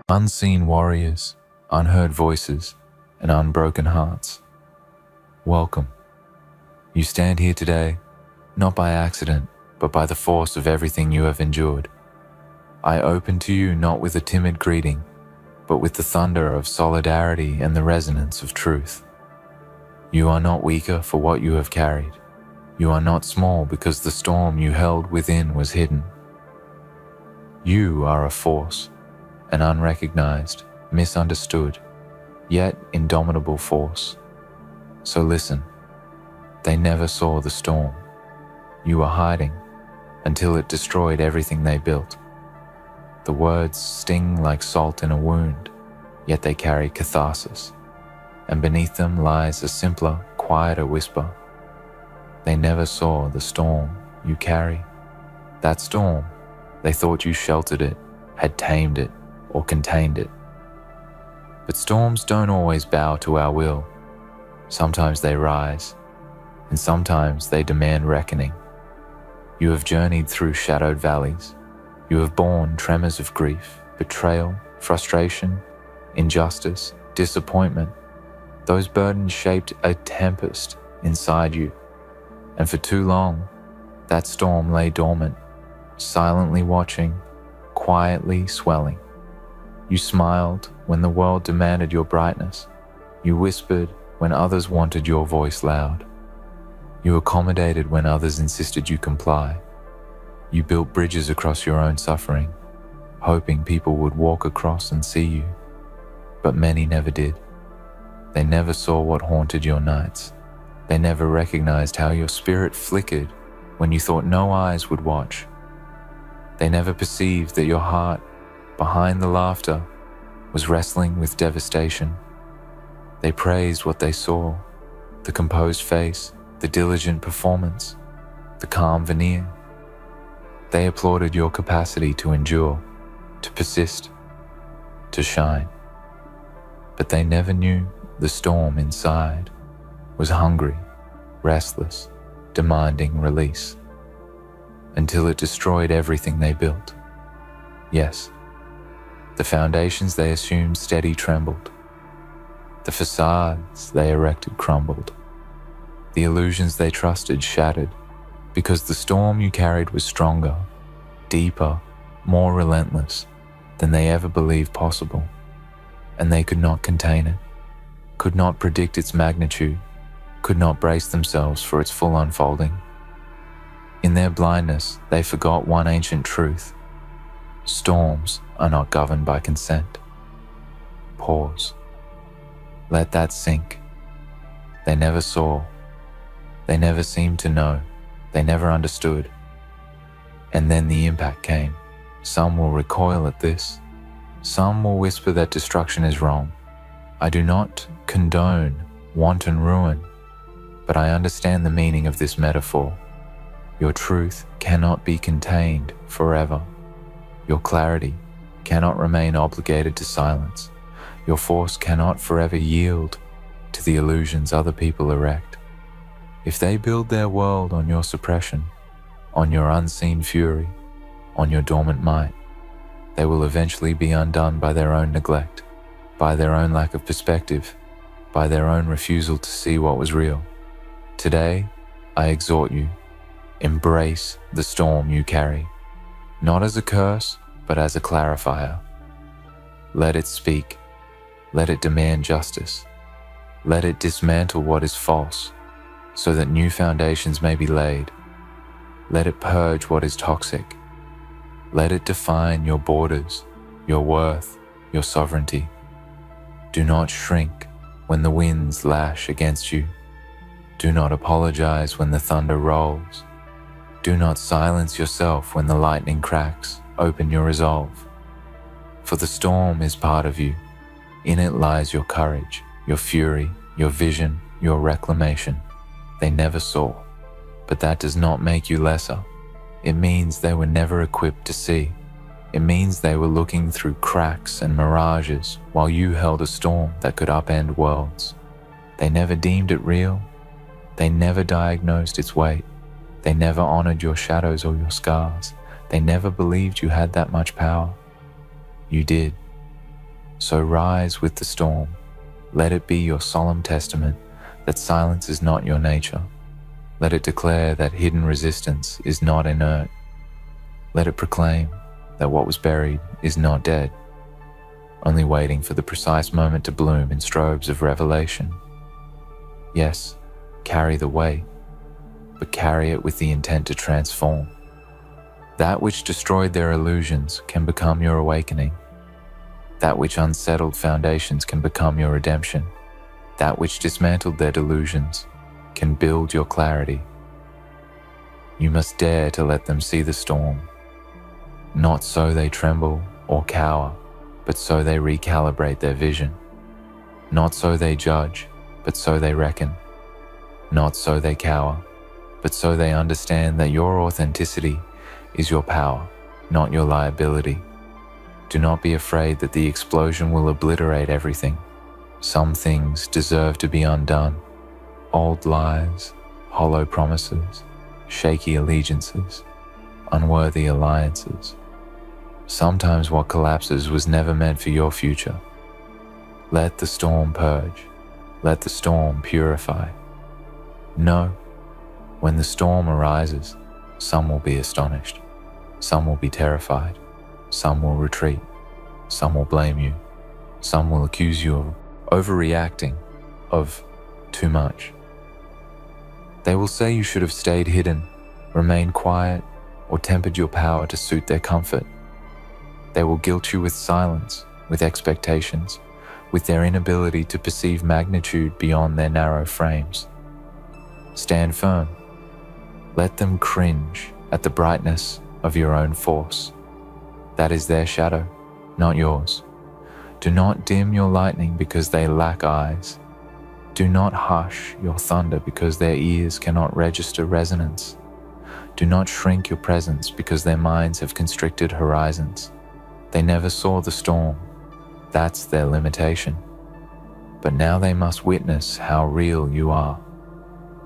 Unseen warriors, unheard voices, and unbroken hearts. Welcome. You stand here today, not by accident, but by the force of everything you have endured. I open to you not with a timid greeting, but with the thunder of solidarity and the resonance of truth. You are not weaker for what you have carried. You are not small because the storm you held within was hidden. You are a force, an unrecognized, misunderstood, yet indomitable force. So listen, they never saw the storm. You were hiding until it destroyed everything they built. The words sting like salt in a wound, yet they carry catharsis, and beneath them lies a simpler, quieter whisper. They never saw the storm you carry. That storm, they thought you sheltered it, had tamed it, or contained it. But storms don't always bow to our will. Sometimes they rise, and sometimes they demand reckoning. You have journeyed through shadowed valleys. You have borne tremors of grief, betrayal, frustration, injustice, disappointment. Those burdens shaped a tempest inside you, and for too long, that storm lay dormant, silently watching, quietly swelling. You smiled when the world demanded your brightness. You whispered when others wanted your voice loud. You accommodated when others insisted you comply. You built bridges across your own suffering, hoping people would walk across and see you. But many never did. They never saw what haunted your nights. They never recognized how your spirit flickered when you thought no eyes would watch. They never perceived that your heart, behind the laughter, was wrestling with devastation. They praised what they saw, the composed face, the diligent performance, the calm veneer. They applauded your capacity to endure, to persist, to shine. But they never knew the storm inside was hungry, restless, demanding release, until it destroyed everything they built. Yes, the foundations they assumed steady trembled. The facades they erected crumbled. The illusions they trusted shattered, because the storm you carried was stronger, deeper, more relentless than they ever believed possible, and they could not contain it, could not predict its magnitude, could not brace themselves for its full unfolding. In their blindness, they forgot one ancient truth. Storms are not governed by consent. Pause. Let that sink. They never saw. They never seemed to know. They never understood. And then the impact came. Some will recoil at this. Some will whisper that destruction is wrong. I do not condone wanton ruin, but I understand the meaning of this metaphor. Your truth cannot be contained forever. Your clarity cannot remain obligated to silence. Your force cannot forever yield to the illusions other people erect. If they build their world on your suppression, on your unseen fury, on your dormant might, they will eventually be undone by their own neglect, by their own lack of perspective, by their own refusal to see what was real. Today, I exhort you, embrace the storm you carry, not as a curse, but as a clarifier. Let it speak. Let it demand justice. Let it dismantle what is false, so that new foundations may be laid. Let it purge what is toxic. Let it define your borders, your worth, your sovereignty. Do not shrink when the winds lash against you. Do not apologize when the thunder rolls. Do not silence yourself when the lightning cracks. Open your resolve. For the storm is part of you. In it lies your courage, your fury, your vision, your reclamation. They never saw, but that does not make you lesser. It means they were never equipped to see. It means they were looking through cracks and mirages while you held a storm that could upend worlds. They never deemed it real. They never diagnosed its weight. They never honored your shadows or your scars. They never believed you had that much power. You did. So rise with the storm. Let it be your solemn testament that silence is not your nature. Let it declare that hidden resistance is not inert. Let it proclaim that what was buried is not dead, only waiting for the precise moment to bloom in strobes of revelation. Yes, carry the weight, but carry it with the intent to transform. That which destroyed their illusions can become your awakening. That which unsettled foundations can become your redemption. That which dismantled their delusions can build your clarity. You must dare to let them see the storm, not so they tremble or cower, but so they recalibrate their vision. Not so they judge, but so they reckon. Not so they cower, but so they understand that your authenticity is your power, not your liability. Do not be afraid that the explosion will obliterate everything. Some things deserve to be undone. Old lies, hollow promises, shaky allegiances, unworthy alliances. Sometimes what collapses was never meant for your future. Let the storm purge. Let the storm purify. Know, when the storm arises, some will be astonished. Some will be terrified. Some will retreat. Some will blame you. Some will accuse you of overreacting, of too much. They will say you should have stayed hidden, remained quiet, or tempered your power to suit their comfort. They will guilt you with silence, with expectations, with their inability to perceive magnitude beyond their narrow frames. Stand firm. Let them cringe at the brightness of your own force. That is their shadow, not yours. Do not dim your lightning because they lack eyes. Do not hush your thunder because their ears cannot register resonance. Do not shrink your presence because their minds have constricted horizons. They never saw the storm. That's their limitation. But now they must witness how real you are.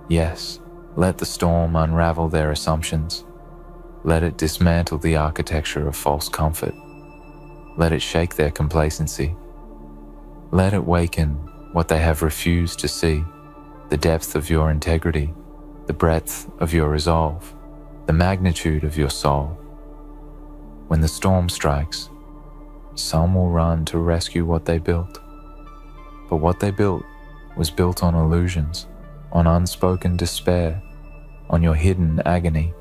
Yes, let the storm unravel their assumptions. Let it dismantle the architecture of false comfort. Let it shake their complacency. Let it waken what they have refused to see, the depth of your integrity, the breadth of your resolve, the magnitude of your soul. When the storm strikes, some will run to rescue what they built. But what they built was built on illusions, on unspoken despair, on your hidden agony.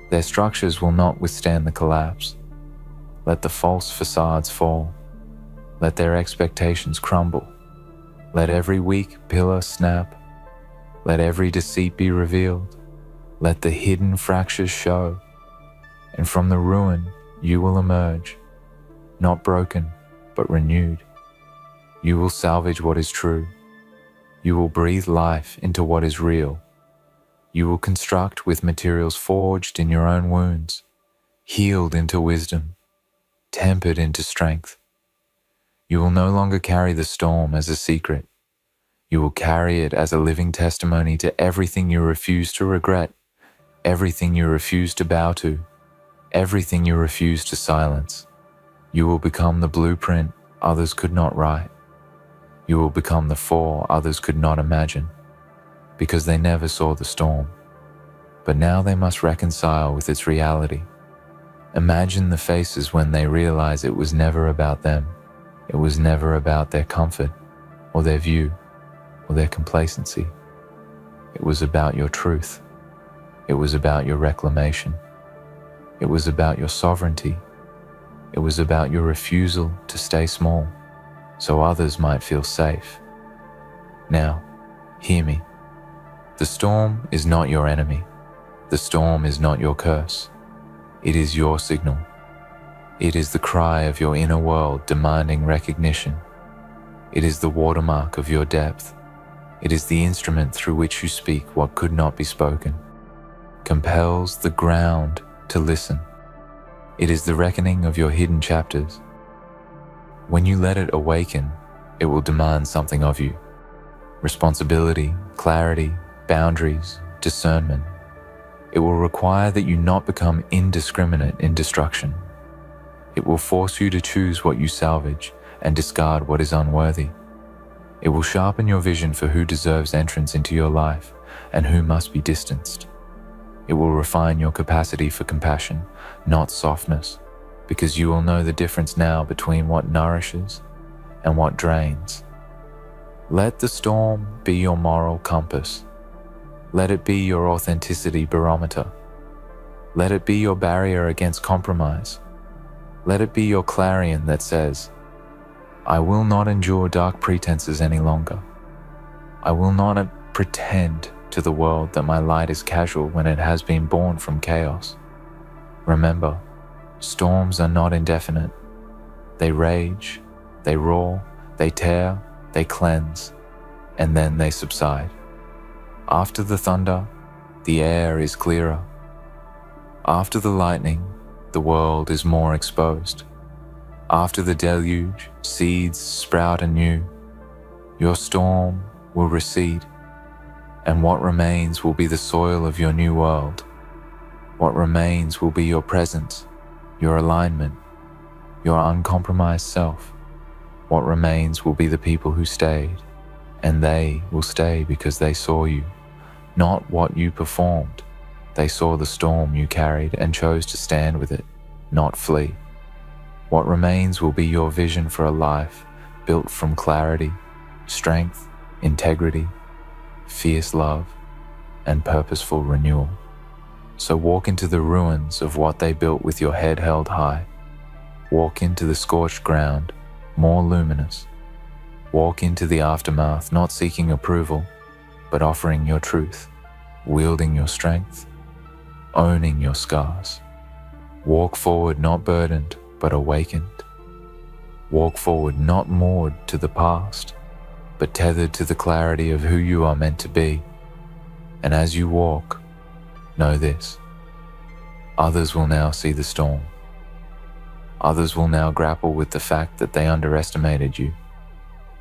Their structures will not withstand the collapse. Let the false facades fall. Let their expectations crumble. Let every weak pillar snap. Let every deceit be revealed. Let the hidden fractures show. And from the ruin you will emerge, not broken, but renewed. You will salvage what is true. You will breathe life into what is real. You will construct with materials forged in your own wounds, healed into wisdom, tempered into strength. You will no longer carry the storm as a secret. You will carry it as a living testimony to everything you refuse to regret, everything you refuse to bow to, everything you refuse to silence. You will become the blueprint others could not write. You will become the four others could not imagine, because they never saw the storm. But now they must reconcile with its reality. Imagine the faces when they realize it was never about them. It was never about their comfort, or their view, or their complacency. It was about your truth. It was about your reclamation. It was about your sovereignty. It was about your refusal to stay small, so others might feel safe. Now, hear me. The storm is not your enemy. The storm is not your curse. It is your signal. It is the cry of your inner world demanding recognition. It is the watermark of your depth. It is the instrument through which you speak what could not be spoken, compels the ground to listen. It is the reckoning of your hidden chapters. When you let it awaken, it will demand something of you. Responsibility, clarity, boundaries, discernment. It will require that you not become indiscriminate in destruction. It will force you to choose what you salvage and discard what is unworthy. It will sharpen your vision for who deserves entrance into your life and who must be distanced. It will refine your capacity for compassion, not softness, because you will know the difference now between what nourishes and what drains. Let the storm be your moral compass. Let it be your authenticity barometer. Let it be your barrier against compromise. Let it be your clarion that says, I will not endure dark pretenses any longer. I will not pretend to the world that my light is casual when it has been born from chaos. Remember, storms are not indefinite. They rage, they roar, they tear, they cleanse, and then they subside. After the thunder, the air is clearer. After the lightning, the world is more exposed. After the deluge, seeds sprout anew. Your storm will recede, and what remains will be the soil of your new world. What remains will be your presence, your alignment, your uncompromised self. What remains will be the people who stayed, and they will stay because they saw you, not what you performed. They saw the storm you carried and chose to stand with it, not flee. What remains will be your vision for a life built from clarity, strength, integrity, fierce love, and purposeful renewal. So walk into the ruins of what they built with your head held high. Walk into the scorched ground, more luminous. Walk into the aftermath, not seeking approval, but offering your truth, wielding your strength, owning your scars. Walk forward not burdened, but awakened. Walk forward not moored to the past, but tethered to the clarity of who you are meant to be. And as you walk, know this: others will now see the storm. Others will now grapple with the fact that they underestimated you.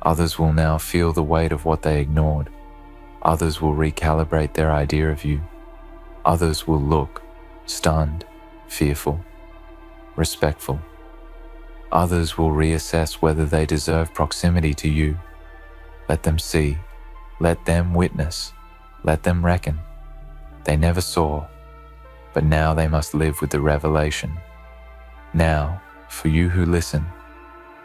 Others will now feel the weight of what they ignored. Others will recalibrate their idea of you. Others will look stunned, fearful, respectful. Others will reassess whether they deserve proximity to you. Let them see, let them witness, let them reckon. They never saw, but now they must live with the revelation. Now, for you who listen,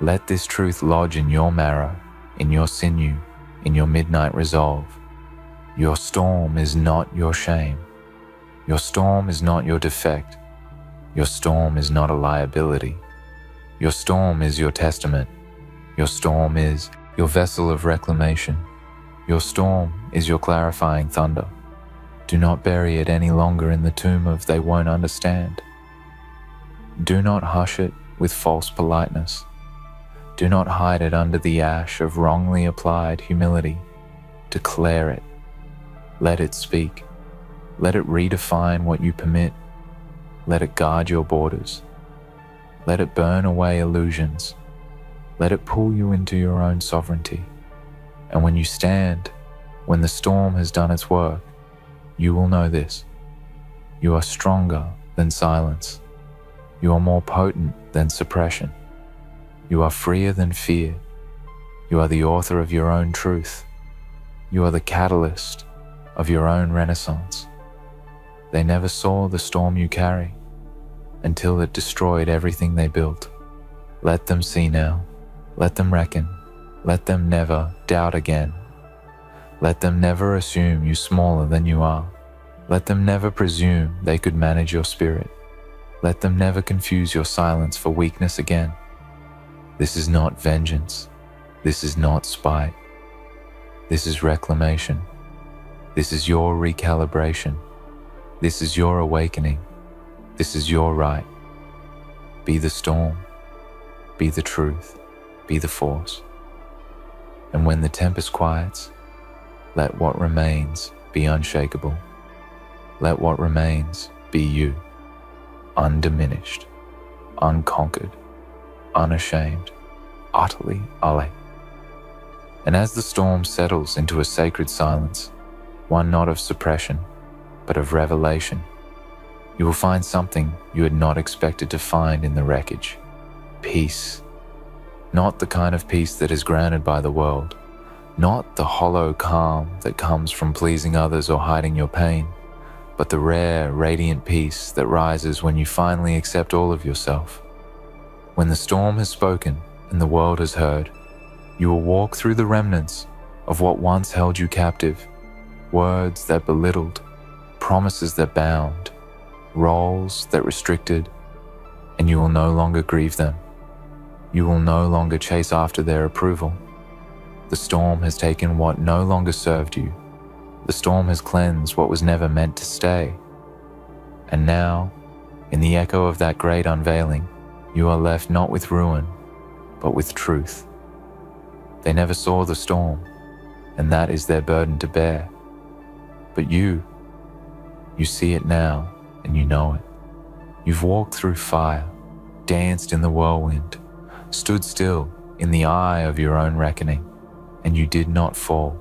let this truth lodge in your marrow, in your sinew, in your midnight resolve. Your storm is not your shame. Your storm is not your defect. Your storm is not a liability. Your storm is your testament. Your storm is your vessel of reclamation. Your storm is your clarifying thunder. Do not bury it any longer in the tomb of they won't understand. Do not hush it with false politeness. Do not hide it under the ash of wrongly applied humility. Declare it. Let it speak. Let it redefine what you permit. Let it guard your borders. Let it burn away illusions. Let it pull you into your own sovereignty. And when you stand, when the storm has done its work, you will know this: you are stronger than silence. You are more potent than suppression. You are freer than fear. You are the author of your own truth. You are the catalyst of your own renaissance. They never saw the storm you carry until it destroyed everything they built. Let them see now. Let them reckon. Let them never doubt again. Let them never assume you smaller than you are. Let them never presume they could manage your spirit. Let them never confuse your silence for weakness again. This is not vengeance. This is not spite. This is reclamation. This is your recalibration. This is your awakening. This is your right. Be the storm. Be the truth. Be the force. And when the tempest quiets, let what remains be unshakable. Let what remains be you, undiminished, unconquered, unashamed, utterly ale. And as the storm settles into a sacred silence, one not of suppression, but of revelation, you will find something you had not expected to find in the wreckage: peace. Not the kind of peace that is granted by the world, not the hollow calm that comes from pleasing others or hiding your pain, but the rare, radiant peace that rises when you finally accept all of yourself. When the storm has spoken and the world has heard, you will walk through the remnants of what once held you captive, words that belittled, promises that bound, roles that restricted, and you will no longer grieve them. You will no longer chase after their approval. The storm has taken what no longer served you. The storm has cleansed what was never meant to stay. And now, in the echo of that great unveiling, you are left not with ruin, but with truth. They never saw the storm, and that is their burden to bear. But you see it now, and you know it. You've walked through fire, danced in the whirlwind, stood still in the eye of your own reckoning, and you did not fall.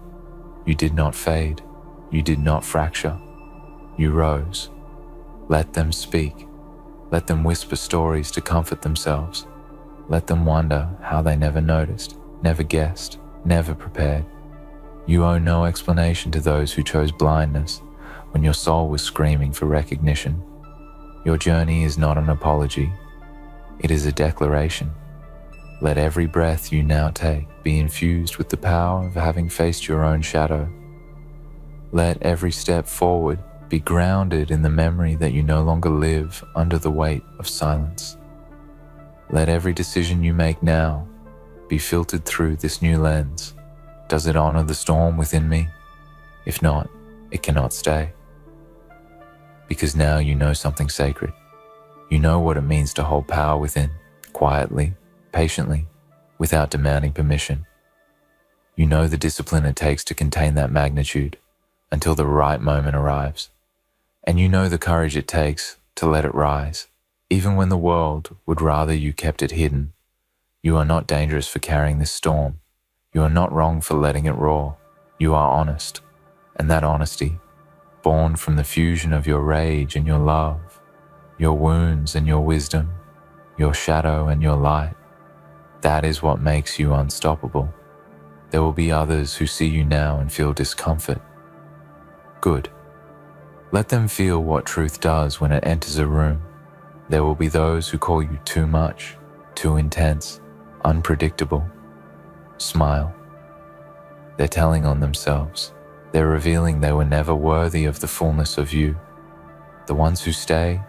You did not fade. You did not fracture. You rose. Let them speak. Let them whisper stories to comfort themselves. Let them wonder how they never noticed, never guessed, never prepared. You owe no explanation to those who chose blindness when your soul was screaming for recognition. Your journey is not an apology. It is a declaration. Let every breath you now take be infused with the power of having faced your own shadow. Let every step forward be grounded in the memory that you no longer live under the weight of silence. Let every decision you make now be filtered through this new lens. Does it honor the storm within me? If not, it cannot stay. Because now you know something sacred. You know what it means to hold power within, quietly, patiently, without demanding permission. You know the discipline it takes to contain that magnitude until the right moment arrives. And you know the courage it takes to let it rise, even when the world would rather you kept it hidden. You are not dangerous for carrying this storm. You are not wrong for letting it roar. You are honest, and that honesty, born from the fusion of your rage and your love, your wounds and your wisdom, your shadow and your light, that is what makes you unstoppable. There will be others who see you now and feel discomfort. Good. Let them feel what truth does when it enters a room. There will be those who call you too much, too intense, unpredictable. Smile. They're telling on themselves. They're revealing they were never worthy of the fullness of you. The ones who stay,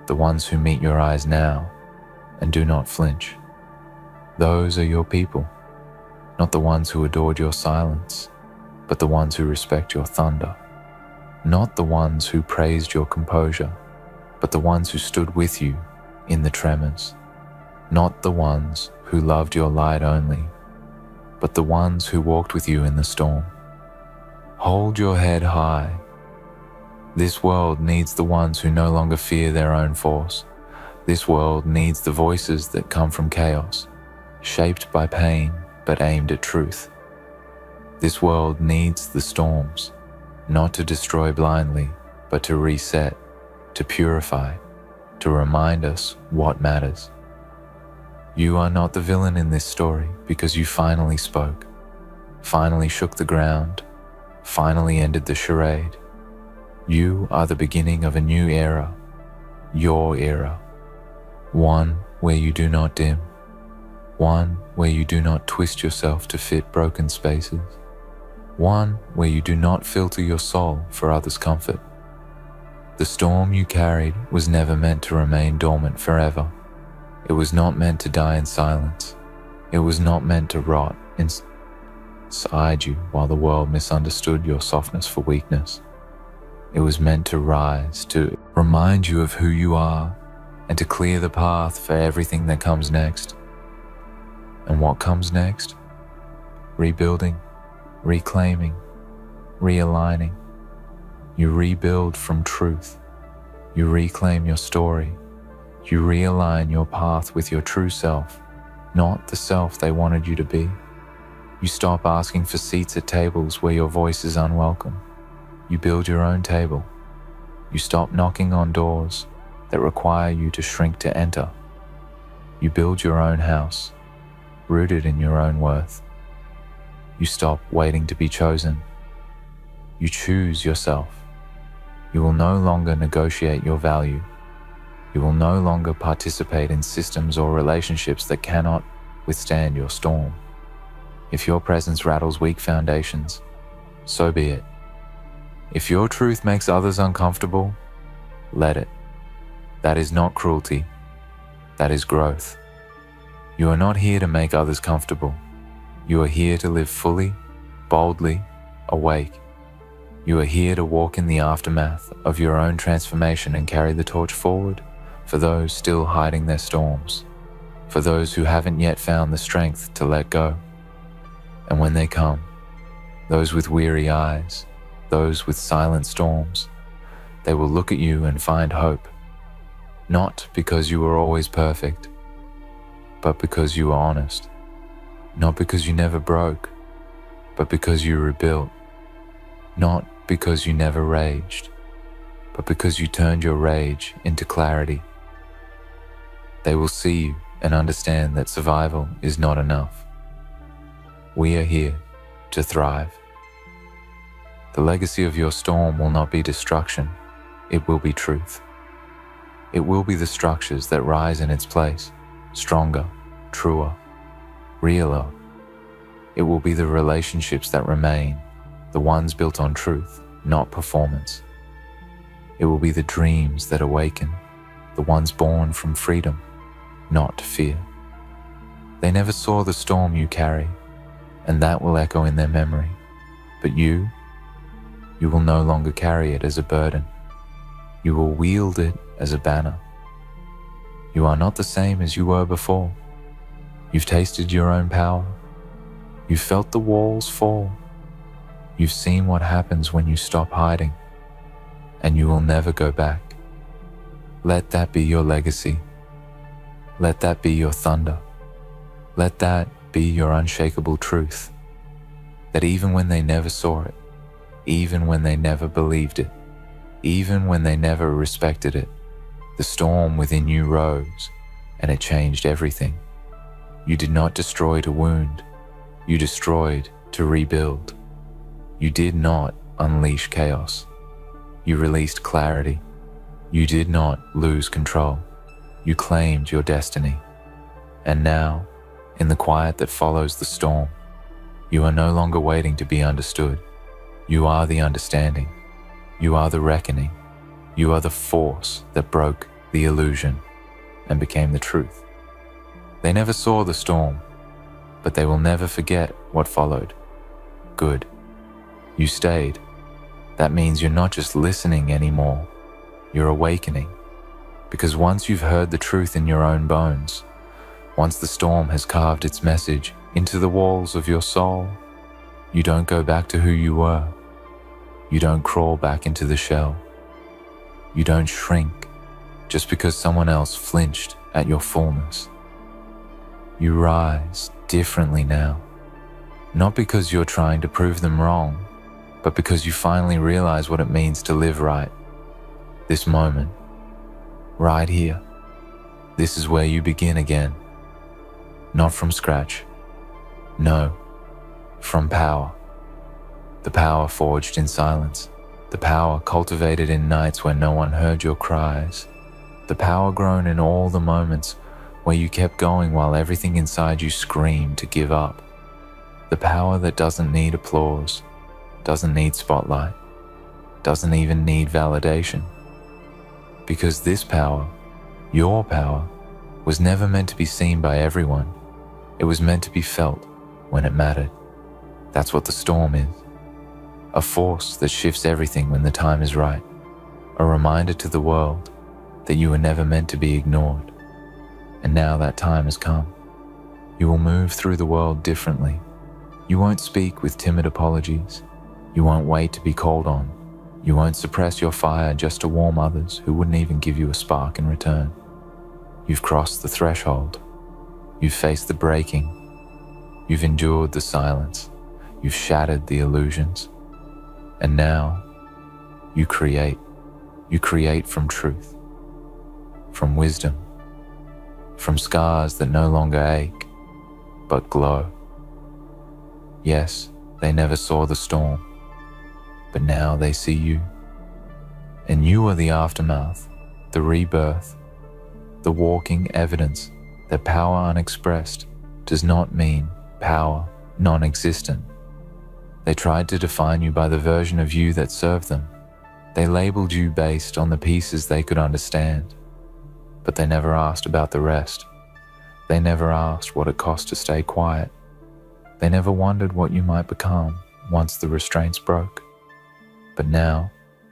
the ones who meet your eyes now and do not flinch. Those are your people, not the ones who adored your silence, but the ones who respect your thunder. Not the ones who praised your composure, but the ones who stood with you in the tremors. Not the ones who loved your light only, but the ones who walked with you in the storm. Hold your head high. This world needs the ones who no longer fear their own force. This world needs the voices that come from chaos, shaped by pain but aimed at truth. This world needs the storms, not to destroy blindly, but to reset, to purify, to remind us what matters. You are not the villain in this story because you finally spoke, finally shook the ground, finally ended the charade. You are the beginning of a new era, your era, one where you do not dim, one where you do not twist yourself to fit broken spaces, one where you do not filter your soul for others' comfort. The storm you carried was never meant to remain dormant forever. It was not meant to die in silence. It was not meant to rot inside you while the world misunderstood your softness for weakness. It was meant to rise, to remind you of who you are, and to clear the path for everything that comes next. And what comes next? Rebuilding, reclaiming, realigning. You rebuild from truth. You reclaim your story. You realign your path with your true self, not the self they wanted you to be. You stop asking for seats at tables where your voice is unwelcome. You build your own table. You stop knocking on doors that require you to shrink to enter. You build your own house, rooted in your own worth. You stop waiting to be chosen. You choose yourself. You will no longer negotiate your value. You will no longer participate in systems or relationships that cannot withstand your storm. If your presence rattles weak foundations, so be it. If your truth makes others uncomfortable, let it. That is not cruelty. That is growth. You are not here to make others comfortable. You are here to live fully, boldly, awake. You are here to walk in the aftermath of your own transformation and carry the torch forward for those still hiding their storms, for those who haven't yet found the strength to let go. And when they come, those with weary eyes, those with silent storms, they will look at you and find hope, not because you were always perfect, but because you were honest, not because you never broke, but because you rebuilt, not because you never raged, but because you turned your rage into clarity. They will see you and understand that survival is not enough. We are here to thrive. The legacy of your storm will not be destruction, it will be truth. It will be the structures that rise in its place, stronger, truer, realer. It will be the relationships that remain, the ones built on truth, not performance. It will be the dreams that awaken, the ones born from freedom, not fear. They never saw the storm you carry, and that will echo in their memory. But you will no longer carry it as a burden. You will wield it as a banner. You are not the same as you were before. You've tasted your own power. You've felt the walls fall. You've seen what happens when you stop hiding, and you will never go back. Let that be your legacy. Let that be your thunder. Let that be your unshakable truth, that even when they never saw it, even when they never believed it, even when they never respected it, the storm within you rose, and it changed everything. You did not destroy to wound. You destroyed to rebuild. You did not unleash chaos. You released clarity. You did not lose control. You claimed your destiny. And now, in the quiet that follows the storm, you are no longer waiting to be understood. You are the understanding. You are the reckoning. You are the force that broke the illusion and became the truth. They never saw the storm, but they will never forget what followed. Good. You stayed. That means you're not just listening anymore. You're awakening. Because once you've heard the truth in your own bones, once the storm has carved its message into the walls of your soul, you don't go back to who you were. You don't crawl back into the shell. You don't shrink just because someone else flinched at your fullness. You rise differently now, not because you're trying to prove them wrong, but because you finally realize what it means to live right. This moment, right here, this is where you begin again. Not from scratch. No, from power. The power forged in silence. The power cultivated in nights when no one heard your cries. The power grown in all the moments where you kept going while everything inside you screamed to give up. The power that doesn't need applause, doesn't need spotlight, doesn't even need validation. Because this power, your power, was never meant to be seen by everyone. It was meant to be felt when it mattered. That's what the storm is. A force that shifts everything when the time is right. A reminder to the world that you were never meant to be ignored. And now that time has come. You will move through the world differently. You won't speak with timid apologies. You won't wait to be called on. You won't suppress your fire just to warm others who wouldn't even give you a spark in return. You've crossed the threshold. You've faced the breaking. You've endured the silence. You've shattered the illusions. And now, you create. You create from truth, from wisdom, from scars that no longer ache, but glow. Yes, they never saw the storm, but now they see you. And you are the aftermath, the rebirth, the walking evidence that power unexpressed does not mean power non-existent. They tried to define you by the version of you that served them. They labeled you based on the pieces they could understand, but they never asked about the rest. They never asked what it cost to stay quiet. They never wondered what you might become once the restraints broke. But now,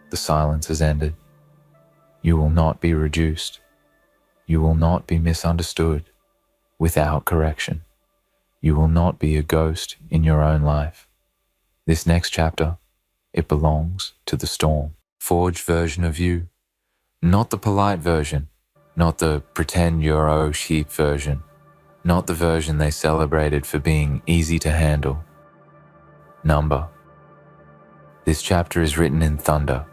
the silence has ended. You will not be reduced. You will not be misunderstood without correction. You will not be a ghost in your own life. This next chapter, it belongs to the storm. Forged version of you, not the polite version, not the pretend you're oh sheep version, not the version they celebrated for being easy to handle. Number. This chapter is written in thunder,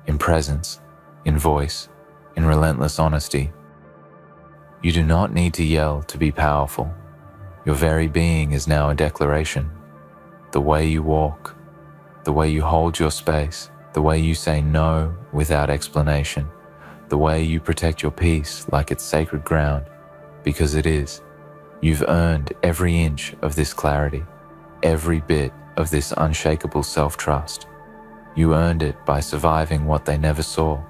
in presence, in voice, in relentless honesty. You do not need to yell to be powerful. Your very being is now a declaration. The way you walk, the way you hold your space, the way you say no without explanation, the way you protect your peace like it's sacred ground, because it is. You've earned every inch of this clarity, every bit of this unshakable self-trust. You earned it by surviving what they never saw,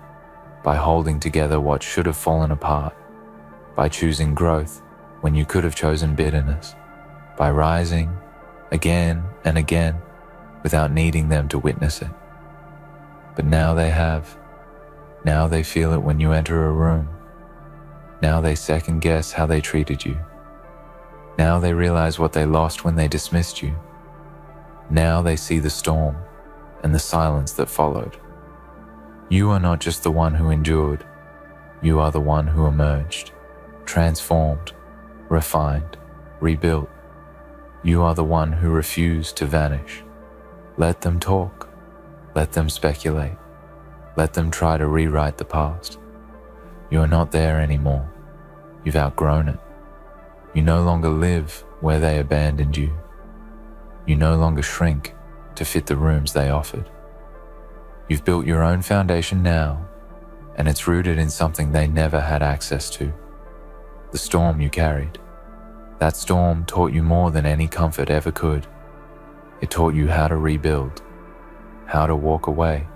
by holding together what should have fallen apart, by choosing growth when you could have chosen bitterness, by rising again and again without needing them to witness it. But now they have. Now they feel it when you enter a room. Now they second guess how they treated you. Now they realize what they lost when they dismissed you. Now they see the storm and the silence that followed. You are not just the one who endured. You are the one who emerged, transformed, refined, rebuilt. You are the one who refused to vanish. Let them talk. Let them speculate. Let them try to rewrite the past. You are not there anymore. You've outgrown it. You no longer live where they abandoned you. You no longer shrink to fit the rooms they offered. You've built your own foundation now, and it's rooted in something they never had access to. The storm you carried. That storm taught you more than any comfort ever could. It taught you how to rebuild, how to walk away,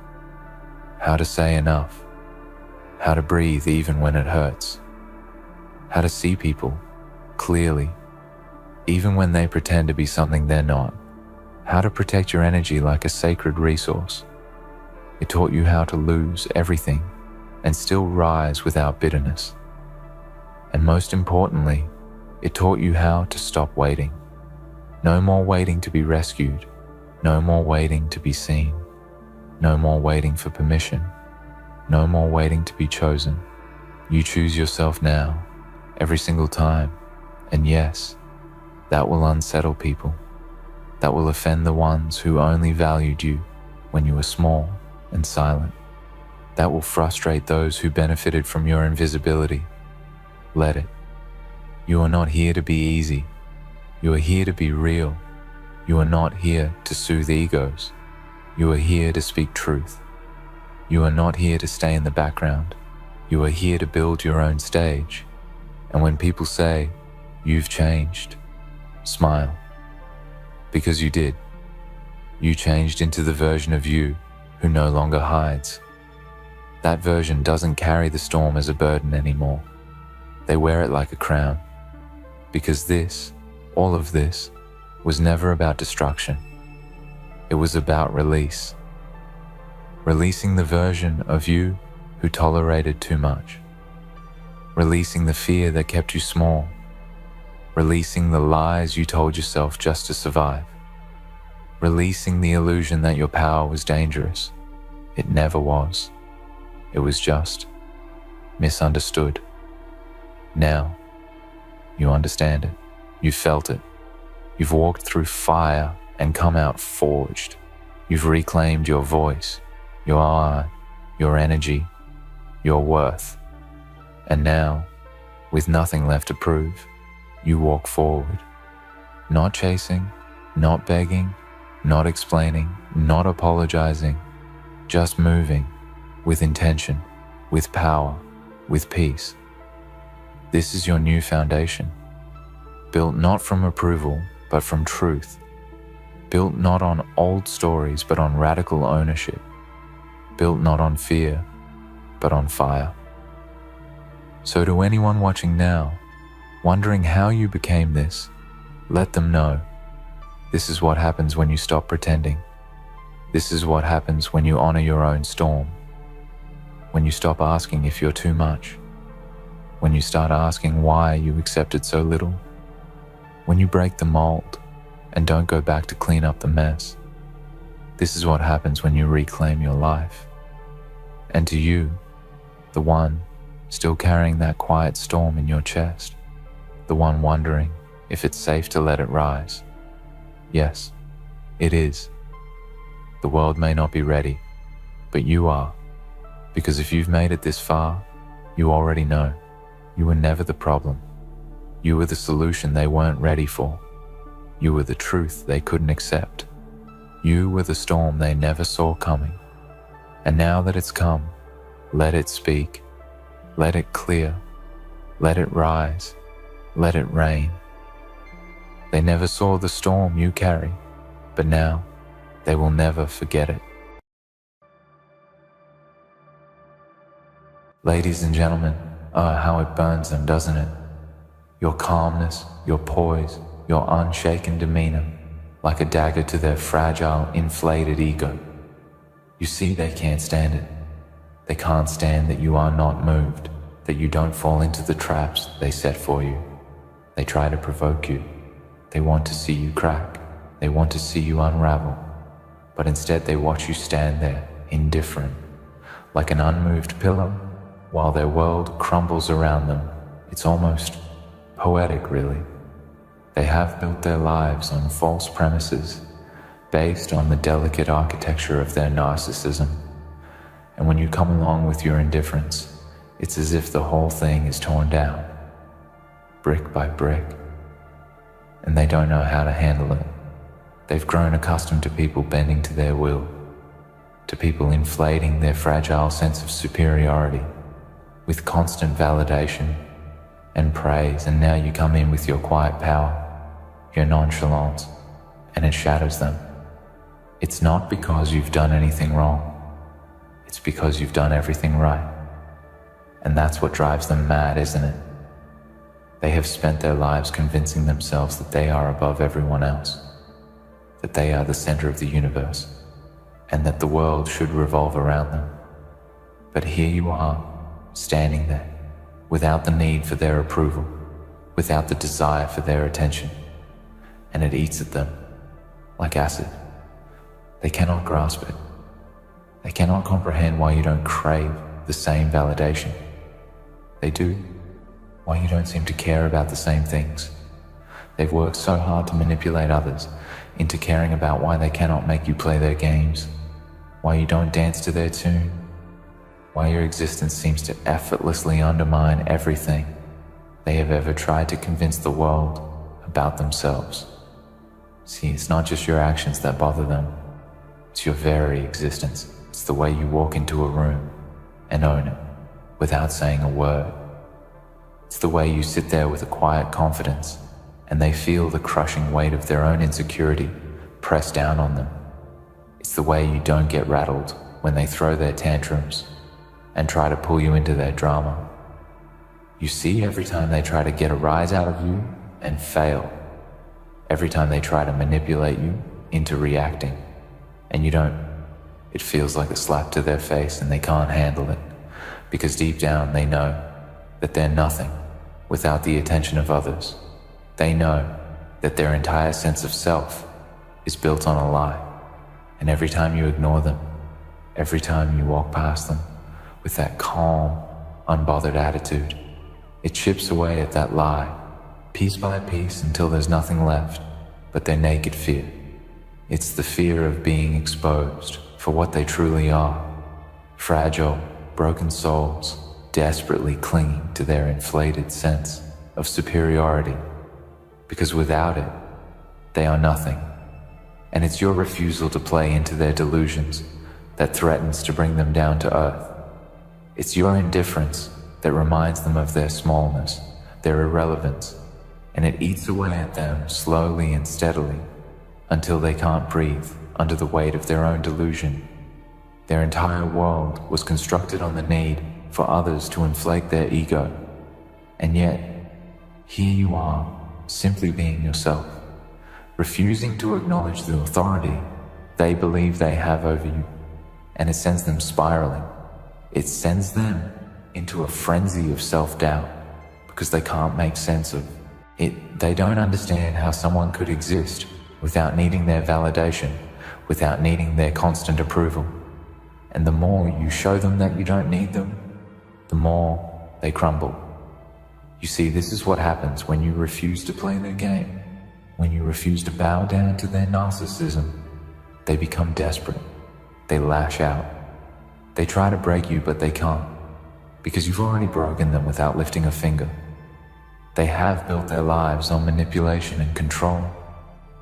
how to say enough, how to breathe even when it hurts, how to see people clearly, even when they pretend to be something they're not, how to protect your energy like a sacred resource. It taught you how to lose everything and still rise without bitterness. And most importantly, it taught you how to stop waiting. No more waiting to be rescued. No more waiting to be seen. No more waiting for permission. No more waiting to be chosen. You choose yourself now, every single time. And yes, that will unsettle people. That will offend the ones who only valued you when you were small and silent. That will frustrate those who benefited from your invisibility. Let it. You are not here to be easy. You are here to be real. You are not here to soothe egos. You are here to speak truth. You are not here to stay in the background. You are here to build your own stage. And when people say, "You've changed," smile. Because you did. You changed into the version of you who no longer hides. That version doesn't carry the storm as a burden anymore. They wear it like a crown. Because this, all of this, was never about destruction. It was about release. Releasing the version of you who tolerated too much. Releasing the fear that kept you small. Releasing the lies you told yourself just to survive. Releasing the illusion that your power was dangerous. It never was. It was just misunderstood. Now, you understand it. You felt it. You've walked through fire and come out forged. You've reclaimed your voice, your art, your energy, your worth. And now, with nothing left to prove, you walk forward. Not chasing, not begging, not explaining, not apologizing, just moving with intention, with power, with peace. This is your new foundation, built not from approval, but from truth, built not on old stories, but on radical ownership, built not on fear, but on fire. So to anyone watching now, wondering how you became this, let them know. This is what happens when you stop pretending. This is what happens when you honor your own storm. When you stop asking if you're too much. When you start asking why you accepted so little. When you break the mold and don't go back to clean up the mess. This is what happens when you reclaim your life. And to you, the one still carrying that quiet storm in your chest, the one wondering if it's safe to let it rise. Yes, it is. The world may not be ready, but you are. Because if you've made it this far, you already know you were never the problem. You were the solution they weren't ready for. You were the truth they couldn't accept. You were the storm they never saw coming. And now that it's come, let it speak. Let it clear. Let it rise. Let it rain. They never saw the storm you carry, but now they will never forget it. Ladies and gentlemen, oh, how it burns them, doesn't it? Your calmness, your poise, your unshaken demeanor, like a dagger to their fragile, inflated ego. You see, they can't stand it. They can't stand that you are not moved, that you don't fall into the traps they set for you. They try to provoke you. They want to see you crack. They want to see you unravel. But instead they watch you stand there, indifferent, like an unmoved pillow, while their world crumbles around them. It's almost poetic, really. They have built their lives on false premises, based on the delicate architecture of their narcissism. And when you come along with your indifference, it's as if the whole thing is torn down, brick by brick. And they don't know how to handle it. They've grown accustomed to people bending to their will, to people inflating their fragile sense of superiority with constant validation and praise, and now you come in with your quiet power, your nonchalance, and it shatters them. It's not because you've done anything wrong. It's because you've done everything right. And that's what drives them mad, isn't it? They have spent their lives convincing themselves that they are above everyone else, that they are the center of the universe, and that the world should revolve around them. But here you are, standing there, without the need for their approval, without the desire for their attention, and it eats at them like acid. They cannot grasp it. They cannot comprehend why you don't crave the same validation. They do. Why you don't seem to care about the same things. They've worked so hard to manipulate others into caring about why they cannot make you play their games, why you don't dance to their tune, why your existence seems to effortlessly undermine everything they have ever tried to convince the world about themselves. See, it's not just your actions that bother them, it's your very existence. It's the way you walk into a room and own it without saying a word. It's the way you sit there with a quiet confidence and they feel the crushing weight of their own insecurity press down on them. It's the way you don't get rattled when they throw their tantrums and try to pull you into their drama. You see, every time they try to get a rise out of you and fail, every time they try to manipulate you into reacting, and you don't, it feels like a slap to their face and they can't handle it, because deep down they know that they're nothing without the attention of others. They know that their entire sense of self is built on a lie, and every time you ignore them, every time you walk past them with that calm, unbothered attitude, it chips away at that lie, piece by piece, until there's nothing left but their naked fear. It's the fear of being exposed for what they truly are, fragile, broken souls desperately clinging to their inflated sense of superiority, because without it, They are nothing. And it's your refusal to play into their delusions that threatens to bring them down to earth. It's your indifference that reminds them of their smallness, their irrelevance, and it eats away at them slowly and steadily until they can't breathe under the weight of their own delusion. Their entire world was constructed on the need for others to inflate their ego. And yet, here you are, simply being yourself, refusing to acknowledge the authority they believe they have over you, and it sends them spiraling. It sends them into a frenzy of self-doubt because they can't make sense of it. They don't understand how someone could exist without needing their validation, without needing their constant approval. And the more you show them that you don't need them, the more they crumble. You see, this is what happens when you refuse to play their game. When you refuse to bow down to their narcissism, they become desperate. They lash out. They try to break you, but they can't, because you've already broken them without lifting a finger. They have built their lives on manipulation and control.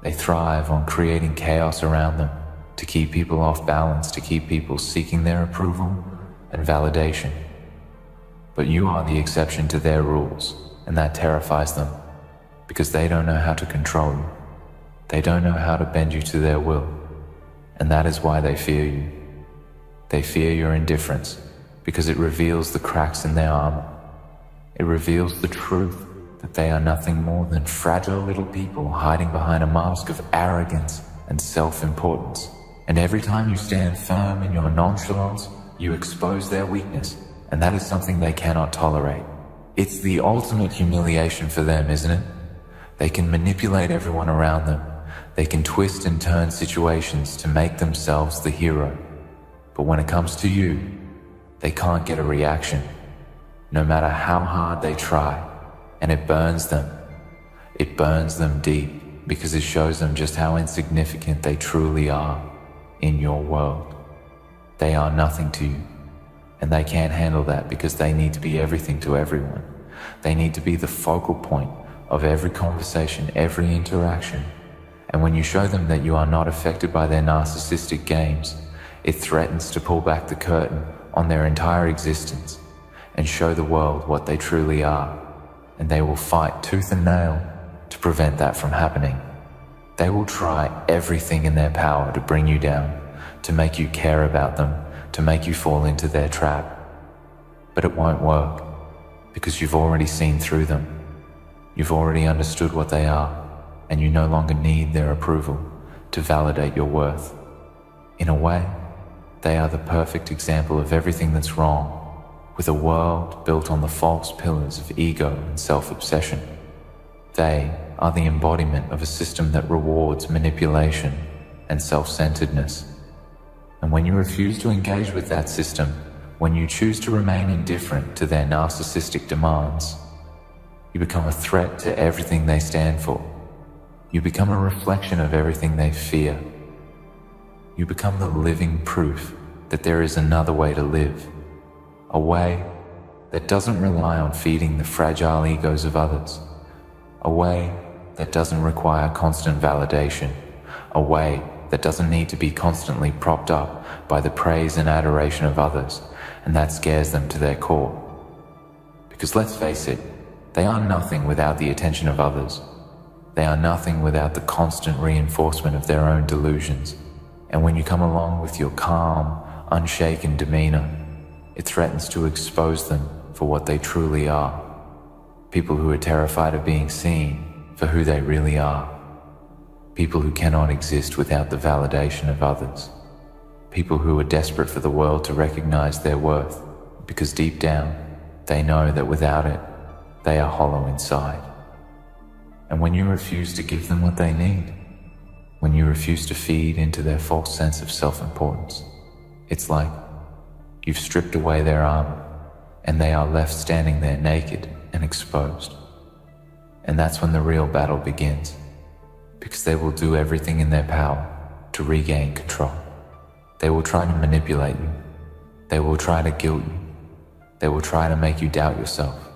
They thrive on creating chaos around them to keep people off balance, to keep people seeking their approval and validation. But you are the exception to their rules, and that terrifies them, because they don't know how to control you. They don't know how to bend you to their will, and that is why they fear you. They fear your indifference, because it reveals the cracks in their armor. It reveals the truth that they are nothing more than fragile little people hiding behind a mask of arrogance and self-importance. And every time you stand firm in your nonchalance, you expose their weakness, and that is something they cannot tolerate. It's the ultimate humiliation for them, isn't it? They can manipulate everyone around them. They can twist and turn situations to make themselves the hero. But when it comes to you, they can't get a reaction, no matter how hard they try, and it burns them. It burns them deep because it shows them just how insignificant they truly are in your world. They are nothing to you, and they can't handle that because they need to be everything to everyone. They need to be the focal point of every conversation, every interaction. And when you show them that you are not affected by their narcissistic games, it threatens to pull back the curtain on their entire existence and show the world what they truly are. And they will fight tooth and nail to prevent that from happening. They will try everything in their power to bring you down, to make you care about them, to make you fall into their trap. But it won't work, because you've already seen through them. You've already understood what they are, and you no longer need their approval to validate your worth. In a way, they are the perfect example of everything that's wrong with a world built on the false pillars of ego and self-obsession. They are the embodiment of a system that rewards manipulation and self-centeredness. And when you refuse to engage with that system, when you choose to remain indifferent to their narcissistic demands, you become a threat to everything they stand for. You become a reflection of everything they fear. You become the living proof that there is another way to live, a way that doesn't rely on feeding the fragile egos of others, a way that doesn't require constant validation, a way that doesn't need to be constantly propped up by the praise and adoration of others, and that scares them to their core. Because let's face it, they are nothing without the attention of others. They are nothing without the constant reinforcement of their own delusions. And when you come along with your calm, unshaken demeanor, it threatens to expose them for what they truly are. People who are terrified of being seen for who they really are. People who cannot exist without the validation of others. People who are desperate for the world to recognize their worth, because deep down, they know that without it, they are hollow inside. And when you refuse to give them what they need, when you refuse to feed into their false sense of self-importance, it's like you've stripped away their armor, and they are left standing there naked and exposed. And that's when the real battle begins, because they will do everything in their power to regain control. They will try to manipulate you. They will try to guilt you. They will try to make you doubt yourself.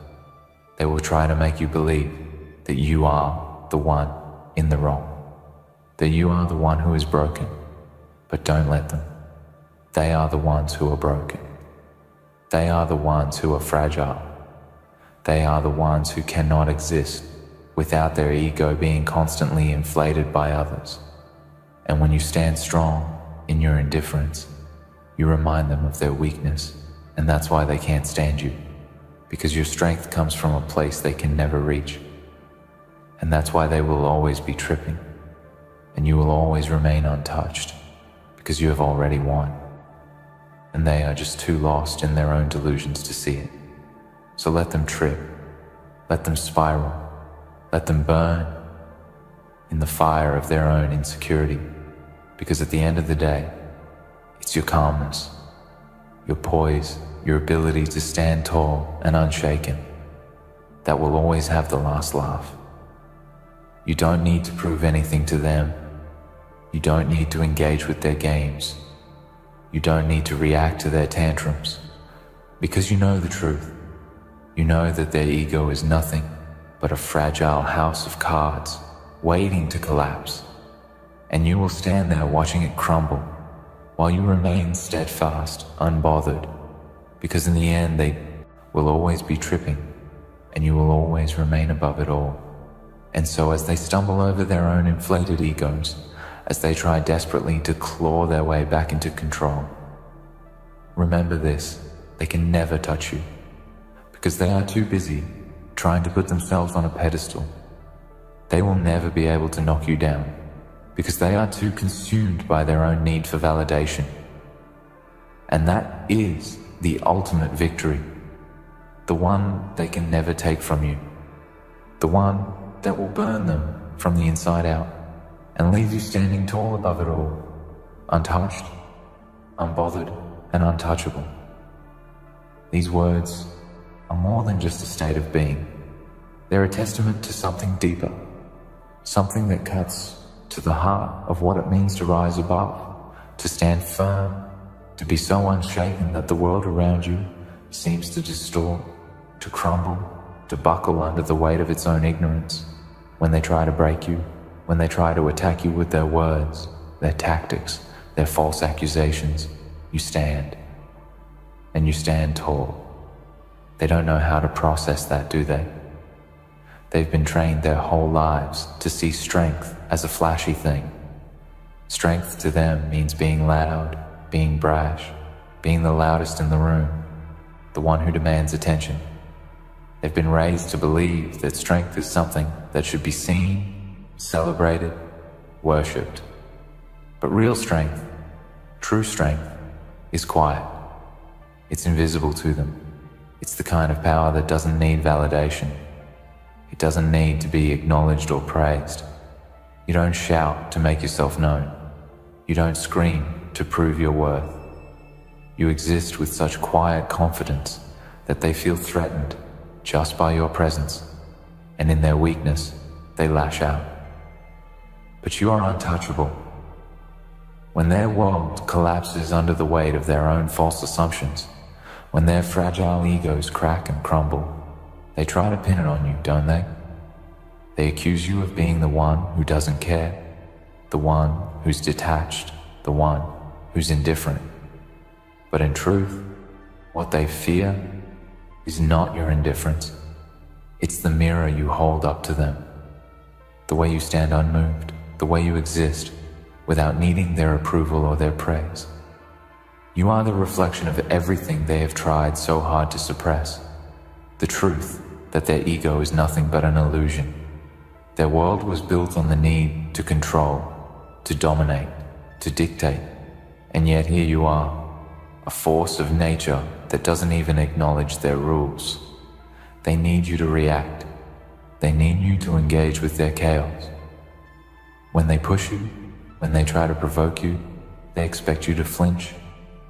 They will try to make you believe that you are the one in the wrong. that you are the one who is broken, but don't let them. They are the ones who are broken. They are the ones who are fragile. They are the ones who cannot exist without their ego being constantly inflated by others. And when you stand strong in your indifference, you remind them of their weakness, and that's why they can't stand you, because your strength comes from a place they can never reach. And that's why they will always be tripping, and you will always remain untouched, because you have already won. And they are just too lost in their own delusions to see it. So let them trip, let them spiral, let them burn in the fire of their own insecurity, because at the end of the day, it's your calmness, your poise, your ability to stand tall and unshaken that will always have the last laugh. You don't need to prove anything to them. You don't need to engage with their games. You don't need to react to their tantrums, because you know the truth. You know that their ego is nothing but a fragile house of cards waiting to collapse, and you will stand there watching it crumble while you remain steadfast, unbothered, because in the end they will always be tripping, and you will always remain above it all. And so as they stumble over their own inflated egos, as they try desperately to claw their way back into control, remember this: they can never touch you, because they are too busy trying to put themselves on a pedestal. They will never be able to knock you down, because they are too consumed by their own need for validation. And that is the ultimate victory, the one they can never take from you, the one that will burn them from the inside out and leave you standing tall above it all, untouched, unbothered, and untouchable. These words are more than just a state of being. They're a testament to something deeper, something that cuts to the heart of what it means to rise above, to stand firm, to be so unshaken that the world around you seems to distort, to crumble, to buckle under the weight of its own ignorance. When they try to break you, when they try to attack you with their words, their tactics, their false accusations, you stand. And you stand tall. They don't know how to process that, do they? They've been trained their whole lives to see strength as a flashy thing. Strength to them means being loud, being brash, being the loudest in the room, the one who demands attention. They've been raised to believe that strength is something that should be seen, celebrated, worshipped. But real strength, true strength, is quiet. It's invisible to them. It's the kind of power that doesn't need validation. It doesn't need to be acknowledged or praised. You don't shout to make yourself known. You don't scream to prove your worth. You exist with such quiet confidence that they feel threatened just by your presence, and in their weakness, they lash out. But you are untouchable. When their world collapses under the weight of their own false assumptions, when their fragile egos crack and crumble, they try to pin it on you, don't they? They accuse you of being the one who doesn't care, the one who's detached, the one who's indifferent. But in truth, what they fear is not your indifference. It's the mirror you hold up to them. The way you stand unmoved, the way you exist, without needing their approval or their praise. You are the reflection of everything they have tried so hard to suppress. The truth that their ego is nothing but an illusion. Their world was built on the need to control, to dominate, to dictate, and yet here you are, a force of nature that doesn't even acknowledge their rules. They need you to react. They need you to engage with their chaos. When they push you, when they try to provoke you, they expect you to flinch,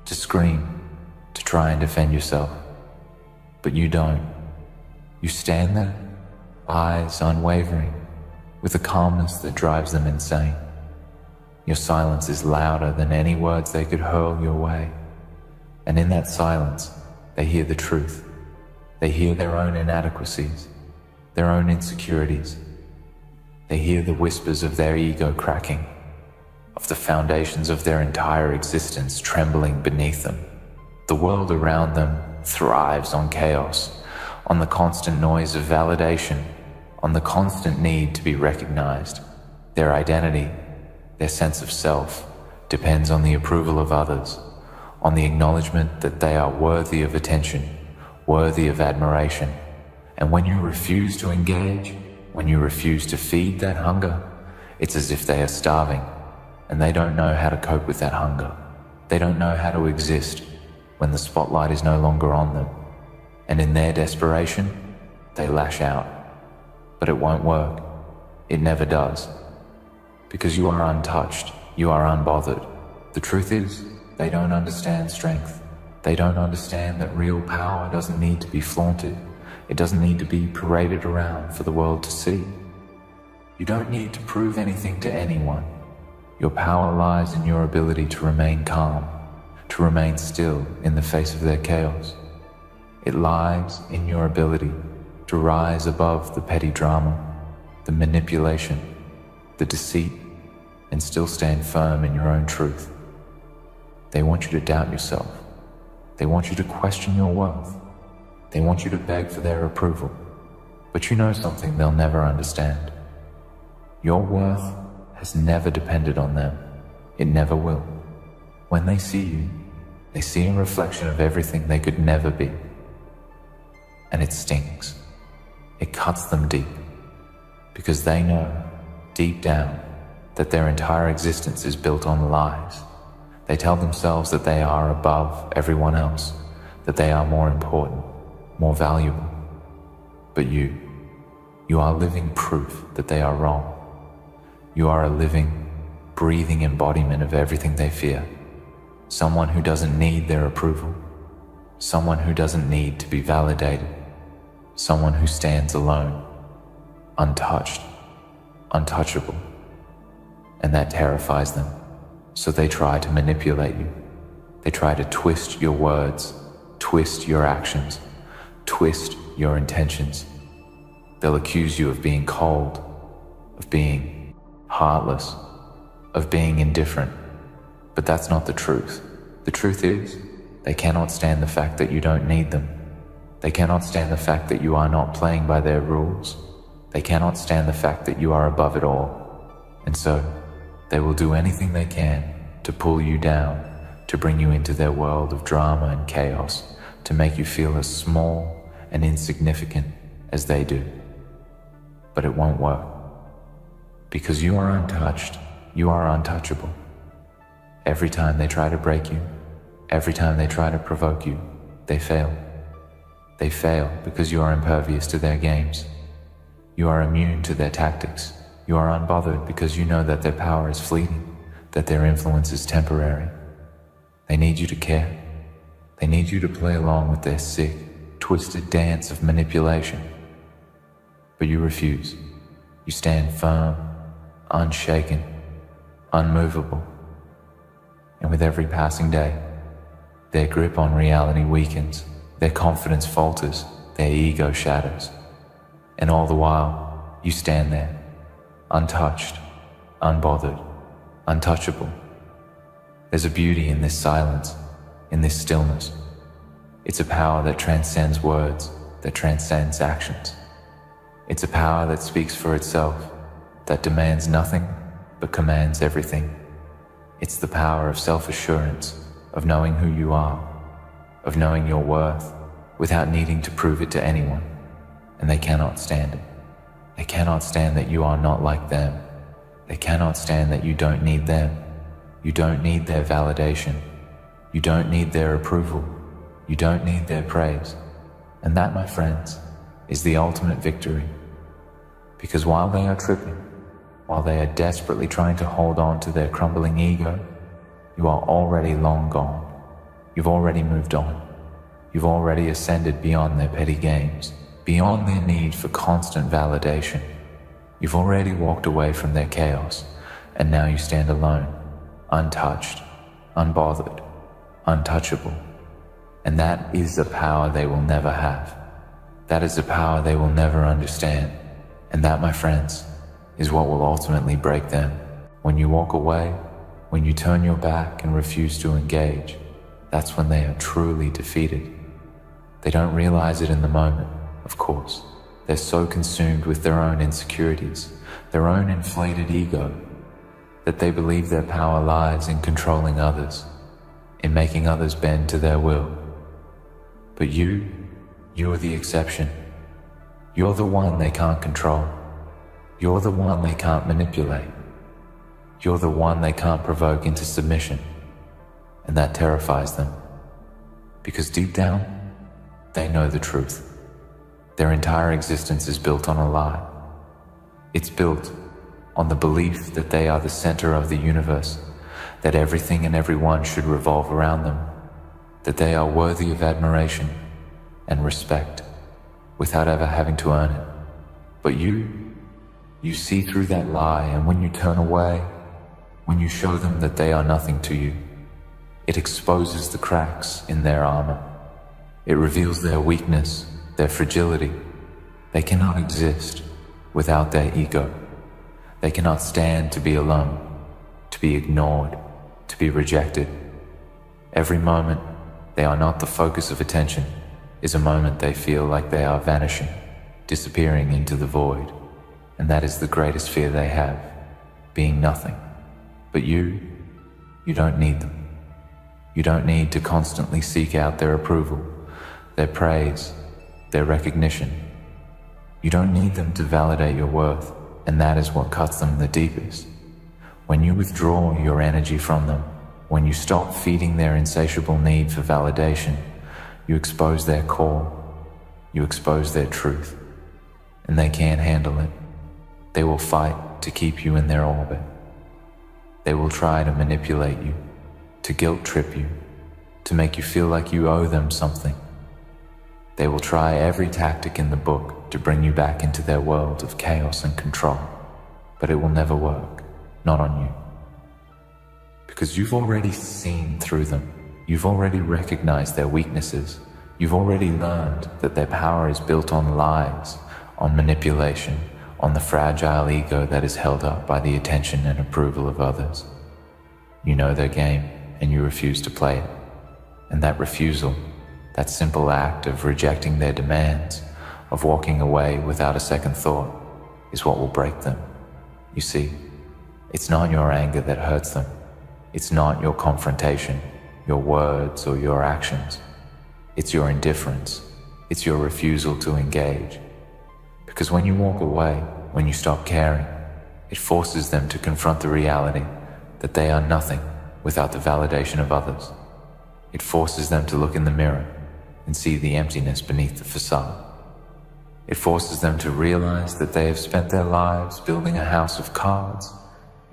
to scream, to try and defend yourself. But you don't. You stand there, eyes unwavering, with a calmness that drives them insane. Your silence is louder than any words they could hurl your way. And in that silence, they hear the truth. They hear their own inadequacies, their own insecurities. They hear the whispers of their ego cracking, of the foundations of their entire existence trembling beneath them. The world around them thrives on chaos, on the constant noise of validation, on the constant need to be recognized. Their identity, their sense of self, depends on the approval of others, on the acknowledgement that they are worthy of attention, worthy of admiration. And when you refuse to engage, when you refuse to feed that hunger, it's as if they are starving, and they don't know how to cope with that hunger. They don't know how to exist when the spotlight is no longer on them. And in their desperation, they lash out. But it won't work. It never does. Because you are untouched, you are unbothered. The truth is, they don't understand strength. They don't understand that real power doesn't need to be flaunted. It doesn't need to be paraded around for the world to see. You don't need to prove anything to anyone. Your power lies in your ability to remain calm, to remain still in the face of their chaos. It lies in your ability to rise above the petty drama, the manipulation, the deceit, and still stand firm in your own truth. They want you to doubt yourself. They want you to question your worth. They want you to beg for their approval. But you know something they'll never understand. Your worth has never depended on them. It never will. When they see you, they see a reflection of everything they could never be. And it stings. It cuts them deep. Because they know, deep down, that their entire existence is built on lies. They tell themselves that they are above everyone else, that they are more important, more valuable. But you are living proof that they are wrong. You are a living, breathing embodiment of everything they fear. Someone who doesn't need their approval. Someone who doesn't need to be validated. Someone who stands alone, untouched, untouchable. And that terrifies them. So they try to manipulate you. They try to twist your words, twist your actions, twist your intentions. They'll accuse you of being cold, of being heartless, of being indifferent. But that's not the truth. The truth is, they cannot stand the fact that you don't need them. They cannot stand the fact that you are not playing by their rules. They cannot stand the fact that you are above it all. And so, they will do anything they can to pull you down, to bring you into their world of drama and chaos, to make you feel as small and insignificant as they do. But it won't work. Because you are untouched, you are untouchable. Every time they try to break you, every time they try to provoke you, they fail. They fail because you are impervious to their games. You are immune to their tactics. You are unbothered because you know that their power is fleeting, that their influence is temporary. They need you to care. They need you to play along with their sick, twisted dance of manipulation. But you refuse. You stand firm, unshaken, unmovable. And with every passing day, their grip on reality weakens, their confidence falters, their ego shatters. And all the while, you stand there, untouched, unbothered, untouchable. There's a beauty in this silence, in this stillness. It's a power that transcends words, that transcends actions. It's a power that speaks for itself, that demands nothing but commands everything. It's the power of self-assurance, of knowing who you are, of knowing your worth, without needing to prove it to anyone. And they cannot stand it. They cannot stand that you are not like them. They cannot stand that you don't need them. You don't need their validation. You don't need their approval. You don't need their praise. And that, my friends, is the ultimate victory. Because while they are tripping, while they are desperately trying to hold on to their crumbling ego, you are already long gone. You've already moved on. You've already ascended beyond their petty games, beyond their need for constant validation. You've already walked away from their chaos, and now you stand alone, untouched, unbothered, untouchable. And that is a power they will never have. That is a power they will never understand. And that, my friends, is what will ultimately break them. When you walk away, When you turn your back and refuse to engage, that's when they are truly defeated. They don't realize it in the moment, of course. They're so consumed with their own insecurities, their own inflated ego, that they believe their power lies in controlling others, in making others bend to their will. But you're the exception. You're the one they can't control. You're the one they can't manipulate. You're the one they can't provoke into submission. And that terrifies them. Because deep down, they know the truth. Their entire existence is built on a lie. It's built on the belief that they are the center of the universe, that everything and everyone should revolve around them, that they are worthy of admiration and respect without ever having to earn it. But you see through that lie, and when you turn away, when you show them that they are nothing to you, it exposes the cracks in their armor. It reveals their weakness, their fragility. They cannot exist without their ego. They cannot stand to be alone, to be ignored, to be rejected. Every moment they are not the focus of attention is a moment they feel like they are vanishing, disappearing into the void. And that is the greatest fear they have, being nothing. But you don't need them. You don't need to constantly seek out their approval, their praise, their recognition. You don't need them to validate your worth, and that is what cuts them the deepest. When you withdraw your energy from them, when you stop feeding their insatiable need for validation, you expose their core, you expose their truth, and they can't handle it. They will fight to keep you in their orbit. They will try to manipulate you, to guilt trip you, to make you feel like you owe them something. They will try every tactic in the book to bring you back into their world of chaos and control, but it will never work, not on you. Because you've already seen through them. You've already recognized their weaknesses. You've already learned that their power is built on lies, on manipulation, on the fragile ego that is held up by the attention and approval of others. You know their game, and you refuse to play it. And that refusal, that simple act of rejecting their demands, of walking away without a second thought, is what will break them. You see, it's not your anger that hurts them. It's not your confrontation, your words, or your actions. It's your indifference. It's your refusal to engage. Because when you walk away, when you stop caring, it forces them to confront the reality that they are nothing without the validation of others. It forces them to look in the mirror and see the emptiness beneath the facade. It forces them to realize that they have spent their lives building a house of cards,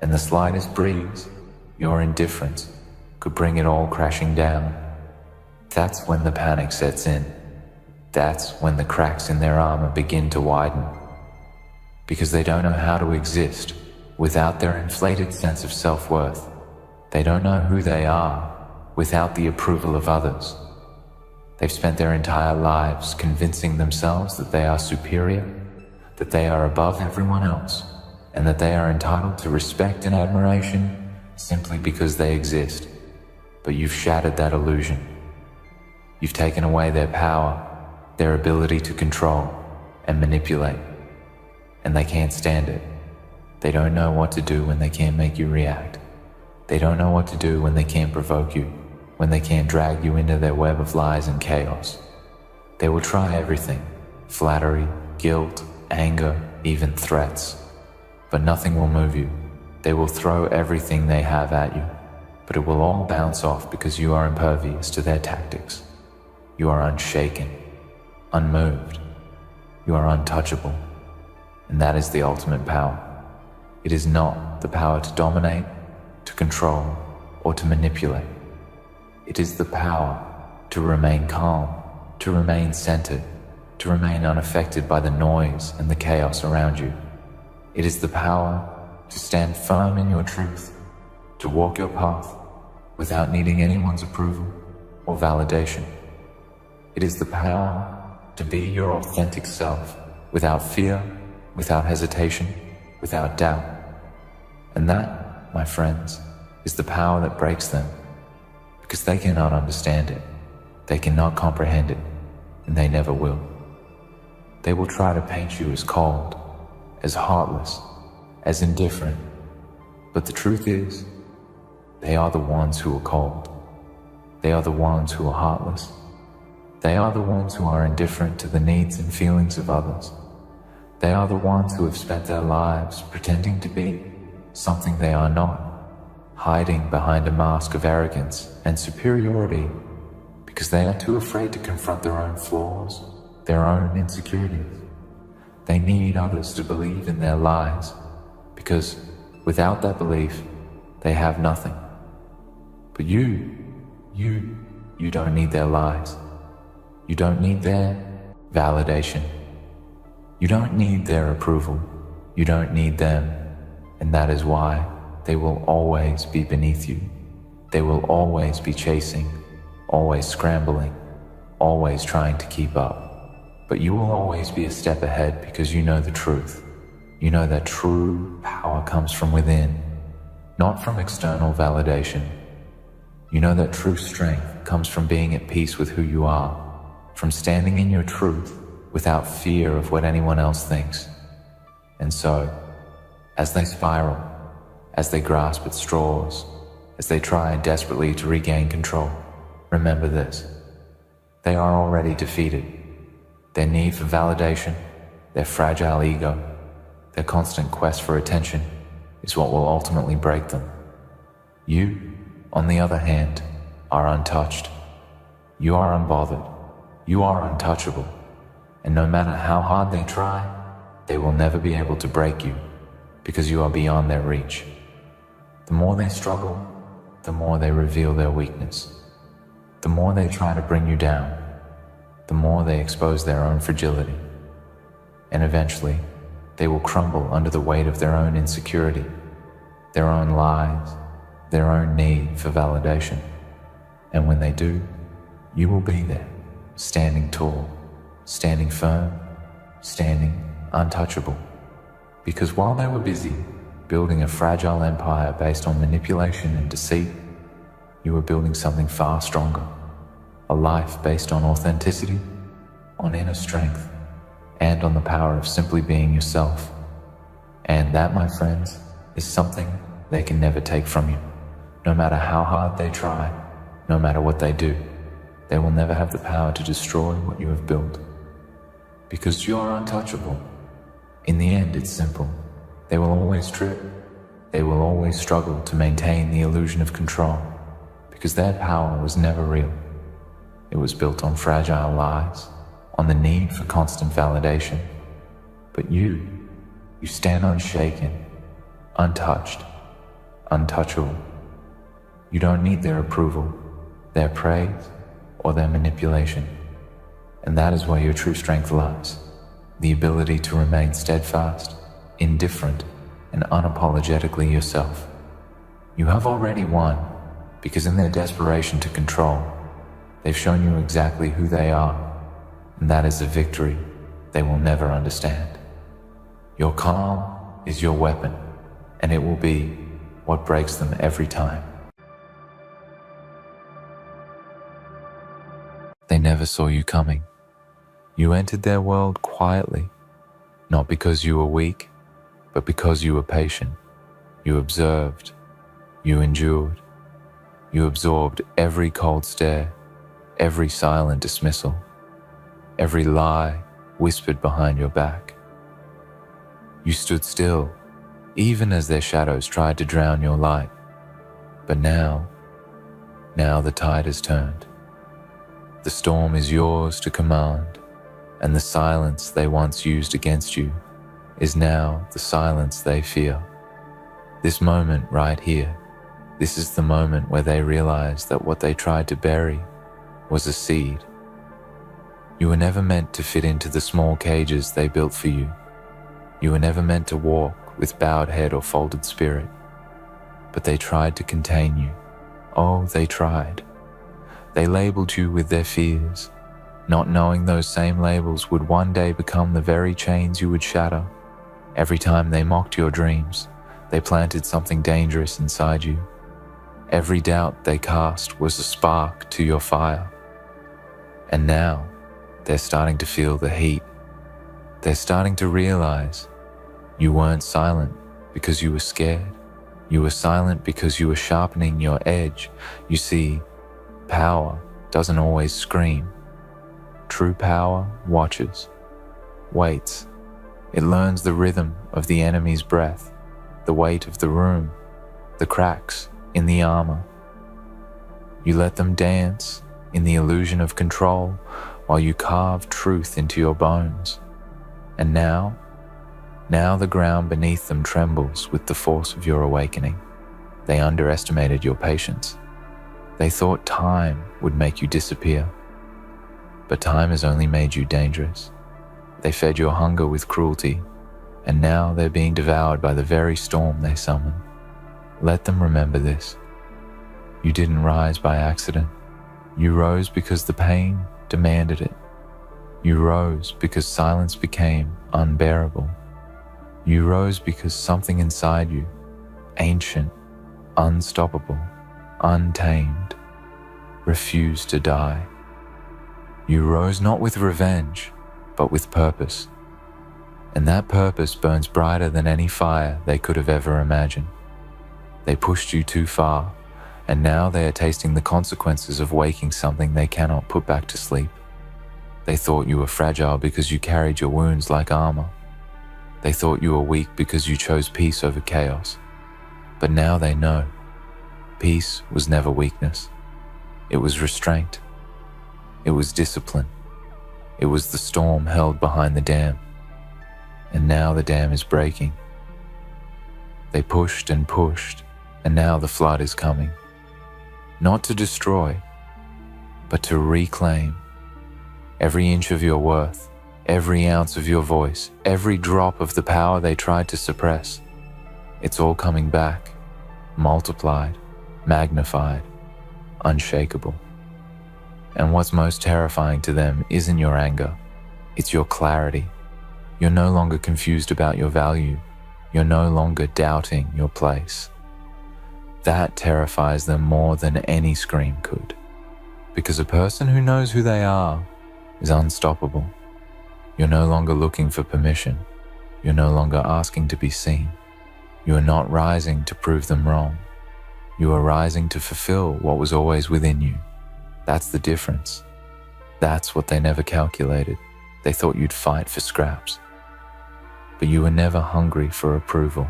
and the slightest breeze, your indifference, could bring it all crashing down. That's when the panic sets in. That's when the cracks in their armor begin to widen. Because they don't know how to exist without their inflated sense of self-worth. They don't know who they are without the approval of others. They've spent their entire lives convincing themselves that they are superior, that they are above everyone else, and that they are entitled to respect and admiration simply because they exist. But you've shattered that illusion. You've taken away their power, their ability to control and manipulate, and they can't stand it. They don't know what to do when they can't make you react. They don't know what to do when they can't provoke you, when they can't drag you into their web of lies and chaos. They will try everything: flattery, guilt, anger, even threats. But nothing will move you. They will throw everything they have at you, but it will all bounce off because you are impervious to their tactics. You are unshaken, unmoved. You are untouchable. And that is the ultimate power. It is not the power to dominate, to control, or to manipulate. It is the power to remain calm, to remain centered, to remain unaffected by the noise and the chaos around you. It is the power to stand firm in your truth, to walk your path without needing anyone's approval or validation. It is the power to be your authentic self without fear, without hesitation, without doubt. And that, my friends, is the power that breaks them, because they cannot understand it, they cannot comprehend it, and they never will. They will try to paint you as cold, as heartless, as indifferent, but the truth is, they are the ones who are cold. They are the ones who are heartless. They are the ones who are indifferent to the needs and feelings of others. They are the ones who have spent their lives pretending to be something they are not, hiding behind a mask of arrogance and superiority because they are too afraid to confront their own flaws, their own insecurities. They need others to believe in their lies because without that belief, they have nothing. But you don't need their lies. You don't need their validation. You don't need their approval. You don't need them. And that is why they will always be beneath you. They will always be chasing, always scrambling, always trying to keep up. But you will always be a step ahead because you know the truth. You know that true power comes from within, not from external validation. You know that true strength comes from being at peace with who you are, from standing in your truth without fear of what anyone else thinks. And so, as they spiral, as they grasp at straws, as they try desperately to regain control, remember this: they are already defeated. Their need for validation, their fragile ego, their constant quest for attention is what will ultimately break them. You, on the other hand, are untouched. You are unbothered. You are untouchable. And no matter how hard they try, they will never be able to break you because you are beyond their reach. The more they struggle, the more they reveal their weakness. The more they try to bring you down, the more they expose their own fragility. And eventually, they will crumble under the weight of their own insecurity, their own lies, their own need for validation. And when they do, you will be there, standing tall, standing firm, standing untouchable. Because while they were busy building a fragile empire based on manipulation and deceit, you were building something far stronger, a life based on authenticity, on inner strength, and on the power of simply being yourself. And that, my friends, is something they can never take from you. No matter how hard they try, no matter what they do, they will never have the power to destroy what you have built. Because you're untouchable. In the end, it's simple. They will always trip. They will always struggle to maintain the illusion of control because their power was never real. It was built on fragile lies, on the need for constant validation. But you stand unshaken, untouched, untouchable. You don't need their approval, their praise, or their manipulation. And that is where your true strength lies, the ability to remain steadfast, indifferent, and unapologetically yourself. You have already won, because in their desperation to control, they've shown you exactly who they are, and that is a victory they will never understand. Your calm is your weapon, and it will be what breaks them every time. They never saw you coming. You entered their world quietly, not because you were weak, but because you were patient. You observed, you endured, you absorbed every cold stare, every silent dismissal, every lie whispered behind your back. You stood still, even as their shadows tried to drown your light. But now the tide has turned. The storm is yours to command, and the silence they once used against you is now the silence they fear. This moment right here, this is the moment where they realize that what they tried to bury was a seed. You were never meant to fit into the small cages they built for you. You were never meant to walk with bowed head or folded spirit. But they tried to contain you. Oh, they tried. They labeled you with their fears, not knowing those same labels would one day become the very chains you would shatter. Every time they mocked your dreams, they planted something dangerous inside you. Every doubt they cast was a spark to your fire. And now they're starting to feel the heat. They're starting to realize you weren't silent because you were scared. You were silent because you were sharpening your edge. You see, power doesn't always scream. True power watches, waits. It learns the rhythm of the enemy's breath, the weight of the room, the cracks in the armor. You let them dance in the illusion of control while you carve truth into your bones. And now the ground beneath them trembles with the force of your awakening. They underestimated your patience. They thought time would make you disappear. But time has only made you dangerous. They fed your hunger with cruelty, and now they're being devoured by the very storm they summon. Let them remember this. You didn't rise by accident. You rose because the pain demanded it. You rose because silence became unbearable. You rose because something inside you, ancient, unstoppable, untamed, refused to die. You rose not with revenge, but with purpose. And that purpose burns brighter than any fire they could have ever imagined. They pushed you too far, and now they are tasting the consequences of waking something they cannot put back to sleep. They thought you were fragile because you carried your wounds like armor. They thought you were weak because you chose peace over chaos. But now they know. Peace was never weakness. It was restraint. It was discipline. It was the storm held behind the dam. And now the dam is breaking. They pushed, and now the flood is coming. Not to destroy, but to reclaim. Every inch of your worth, every ounce of your voice, every drop of the power they tried to suppress, it's all coming back, multiplied, magnified, unshakable. And what's most terrifying to them isn't your anger, it's your clarity. You're no longer confused about your value. You're no longer doubting your place. That terrifies them more than any scream could. Because a person who knows who they are is unstoppable. You're no longer looking for permission. You're no longer asking to be seen. You are not rising to prove them wrong. You are rising to fulfill what was always within you. That's the difference. That's what they never calculated. They thought you'd fight for scraps. But you were never hungry for approval.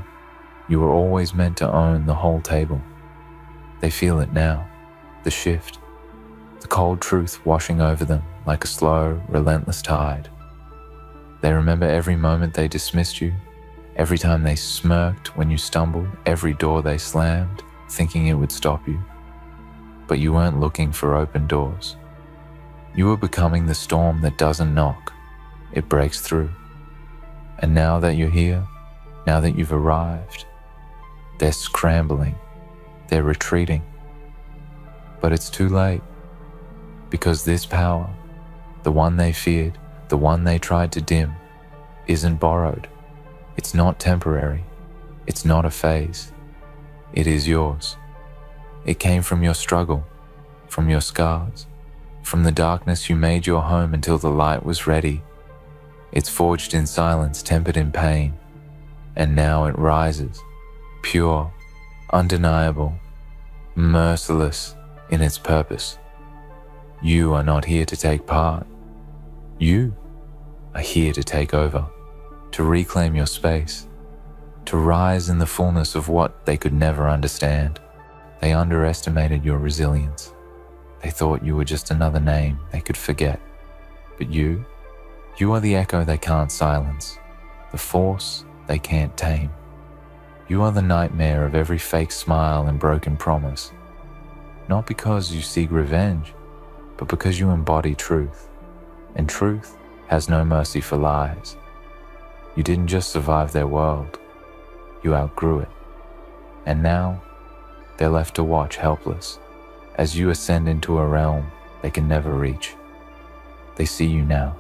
You were always meant to own the whole table. They feel it now, the shift, the cold truth washing over them like a slow, relentless tide. They remember every moment they dismissed you, every time they smirked when you stumbled, every door they slammed, thinking it would stop you. But you weren't looking for open doors. You were becoming the storm that doesn't knock, it breaks through. And now that you're here, now that you've arrived, they're scrambling, they're retreating. But it's too late, because this power, the one they feared, the one they tried to dim, isn't borrowed. It's not temporary. It's not a phase. It is yours. It came from your struggle, from your scars, from the darkness you made your home until the light was ready. It's forged in silence, tempered in pain, and now it rises, pure, undeniable, merciless in its purpose. You are not here to take part. You are here to take over, to reclaim your space, to rise in the fullness of what they could never understand. They underestimated your resilience. They thought you were just another name they could forget. But you are the echo they can't silence, the force they can't tame. You are the nightmare of every fake smile and broken promise. Not because you seek revenge, but because you embody truth. And truth has no mercy for lies. You didn't just survive their world, you outgrew it. And now, they're left to watch helpless, as you ascend into a realm they can never reach. They see you now,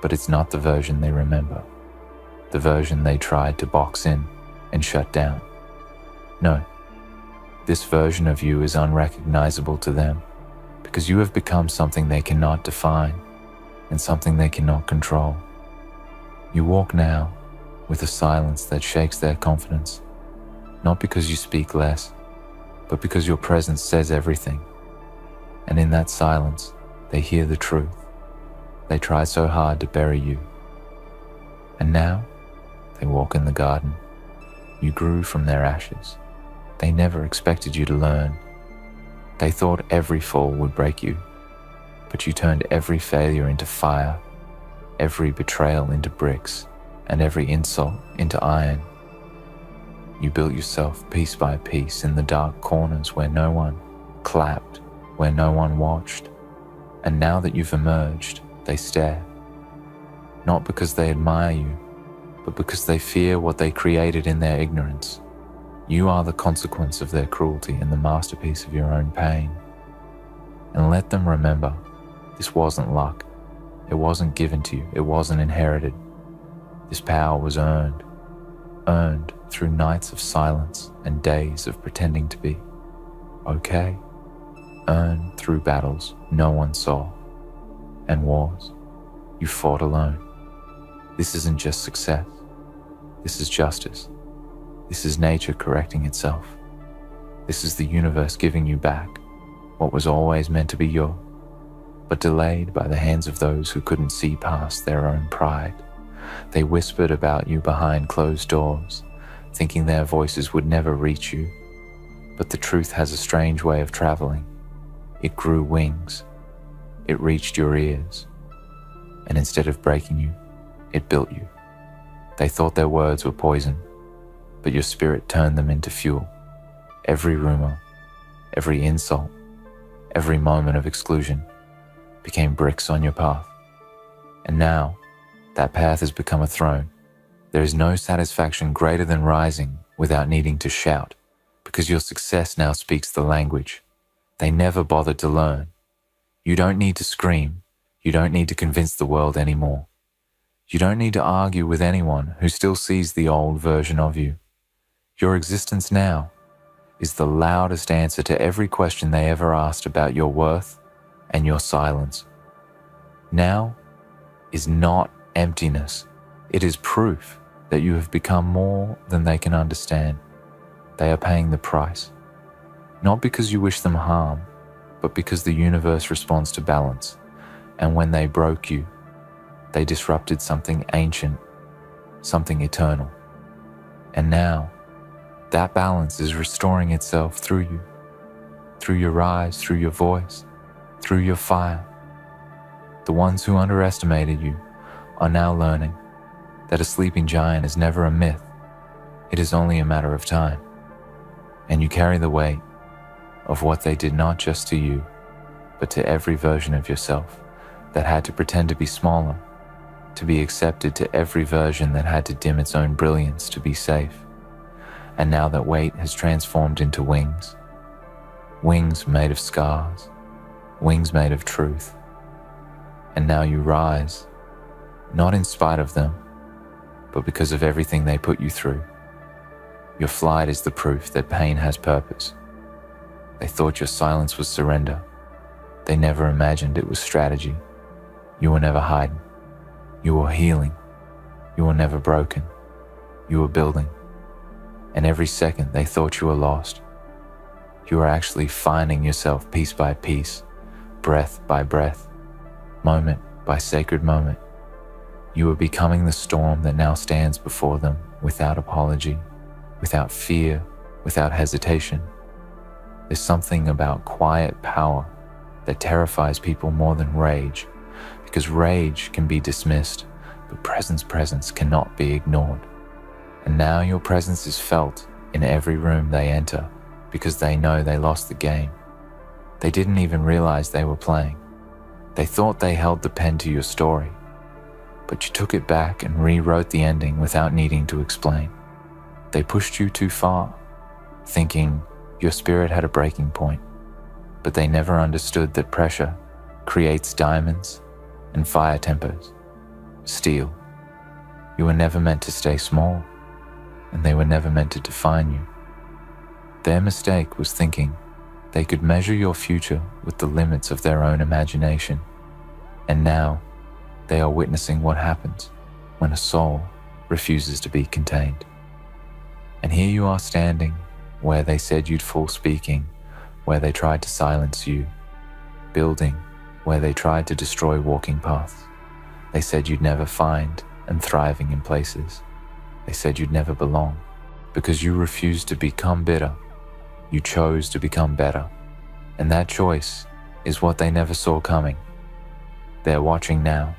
but it's not the version they remember, the version they tried to box in and shut down. No, This version of you is unrecognizable to them because you have become something they cannot define and something they cannot control. You walk now with a silence that shakes their confidence, not because you speak less, but because your presence says everything. And in that silence, they hear the truth. They try so hard to bury you. And now, they walk in the garden. You grew from their ashes. They never expected you to learn. They thought every fall would break you, but you turned every failure into fire, every betrayal into bricks, and every insult into iron. You built yourself piece by piece in the dark corners where no one clapped, where no one watched. And now that you've emerged, they stare. Not because they admire you, but because they fear what they created in their ignorance. You are the consequence of their cruelty and the masterpiece of your own pain. And let them remember, this wasn't luck. It wasn't given to you. It wasn't inherited. This power was earned through nights of silence and days of pretending to be okay. Earned through battles no one saw, and wars you fought alone. This isn't just success. This is justice. This is nature correcting itself. This is the universe giving you back what was always meant to be yours, but delayed by the hands of those who couldn't see past their own pride. They whispered about you behind closed doors, thinking their voices would never reach you. But the truth has a strange way of traveling. It grew wings. It reached your ears. And instead of breaking you, it built you. They thought their words were poison, but your spirit turned them into fuel. Every rumor, every insult, every moment of exclusion became bricks on your path. And now, that path has become a throne. There is no satisfaction greater than rising without needing to shout, because your success now speaks the language they never bothered to learn. You don't need to scream. You don't need to convince the world anymore. You don't need to argue with anyone who still sees the old version of you. Your existence now is the loudest answer to every question they ever asked about your worth and your silence. Now is not emptiness. It is proof that you have become more than they can understand. They are paying the price, not because you wish them harm, but because the universe responds to balance. And when they broke you, they disrupted something ancient, something eternal. And now, that balance is restoring itself through you, through your eyes, through your voice, through your fire. The ones who underestimated you are now learning that a sleeping giant is never a myth. It is only a matter of time. And you carry the weight of what they did not just to you, but to every version of yourself that had to pretend to be smaller, to be accepted, to every version that had to dim its own brilliance to be safe. And now that weight has transformed into wings. Wings made of scars, wings made of truth. And now you rise, not in spite of them, but because of everything they put you through. Your flight is the proof that pain has purpose. They thought your silence was surrender. They never imagined it was strategy. You were never hiding. You were healing. You were never broken. You were building. And every second they thought you were lost, you were actually finding yourself piece by piece, breath by breath, moment by sacred moment. You were becoming the storm that now stands before them without apology, without fear, without hesitation. There's something about quiet power that terrifies people more than rage, because rage can be dismissed, but presence cannot be ignored. And now your presence is felt in every room they enter, because they know they lost the game. They didn't even realize they were playing. They thought they held the pen to your story, but you took it back and rewrote the ending without needing to explain. They pushed you too far, thinking your spirit had a breaking point, but they never understood that pressure creates diamonds and fire tempers steel. You were never meant to stay small, and they were never meant to define you. Their mistake was thinking they could measure your future with the limits of their own imagination. And now they are witnessing what happens when a soul refuses to be contained. And here you are standing where they said you'd fall speaking, where they tried to silence you, building where they tried to destroy walking paths. They said you'd never find, and thriving in places. They said you'd never belong because you refused to become bitter. You chose to become better. And that choice is what they never saw coming. They're watching now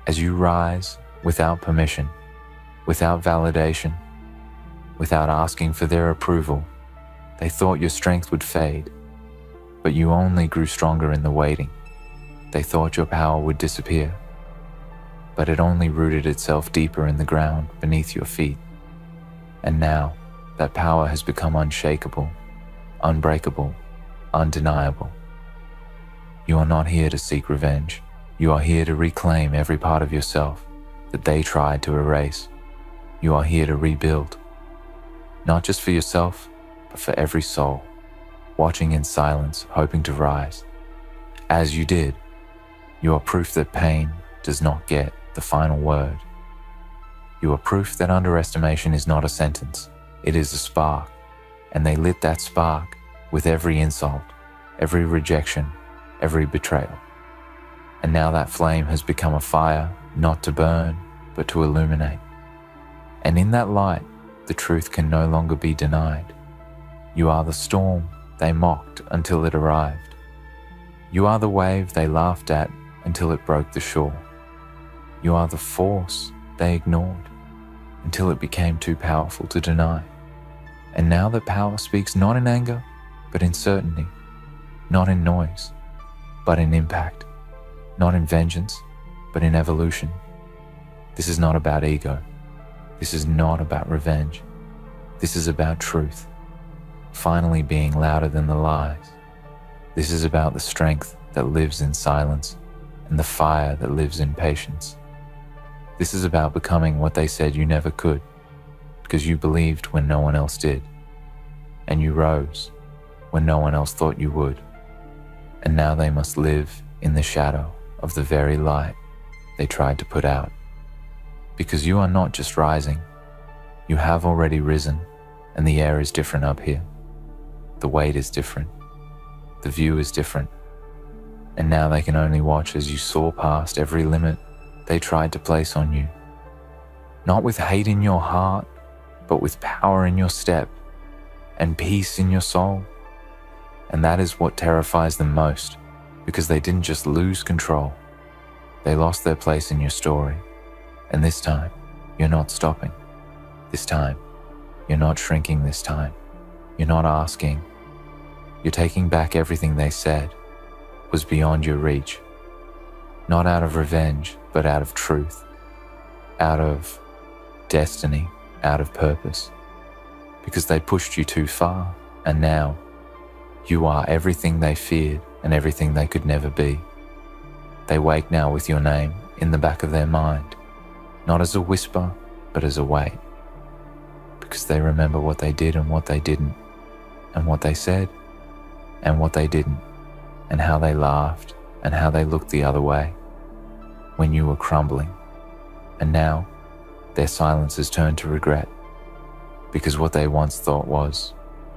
as you rise without permission, without validation, without asking for their approval. They thought your strength would fade, but you only grew stronger in the waiting. They thought your power would disappear, but it only rooted itself deeper in the ground beneath your feet. And now that power has become unshakable, unbreakable, undeniable. You are not here to seek revenge. You are here to reclaim every part of yourself that they tried to erase. You are here to rebuild, not just for yourself, but for every soul, watching in silence, hoping to rise. As you did, you are proof that pain does not get the final word. You are proof that underestimation is not a sentence, it is a spark, and they lit that spark with every insult, every rejection, every betrayal. And now that flame has become a fire, not to burn, but to illuminate. And in that light, the truth can no longer be denied. You are the storm they mocked until it arrived. You are the wave they laughed at until it broke the shore. You are the force they ignored until it became too powerful to deny. And now that power speaks not in anger, but in certainty, not in noise, but in impact, not in vengeance, but in evolution. This is not about ego. This is not about revenge. This is about truth, finally being louder than the lies. This is about the strength that lives in silence and the fire that lives in patience. This is about becoming what they said you never could, because you believed when no one else did, and you rose when no one else thought you would. And now they must live in the shadow of the very light they tried to put out. Because you are not just rising, you have already risen, and the air is different up here. The weight is different. The view is different. And now they can only watch as you soar past every limit they tried to place on you. Not with hate in your heart, but with power in your step and peace in your soul. And that is what terrifies them most, because they didn't just lose control. They lost their place in your story. And this time, you're not stopping. This time, you're not shrinking this time. You're not asking. You're taking back everything they said was beyond your reach. Not out of revenge, but out of truth. Out of destiny, out of purpose. Because they pushed you too far, and now you are everything they feared and everything they could never be. They wake now with your name in the back of their mind, not as a whisper, but as a weight. Because they remember what they did and what they didn't, and what they said and what they didn't, and how they laughed and how they looked the other way when you were crumbling. And now their silence has turned to regret, because what they once thought was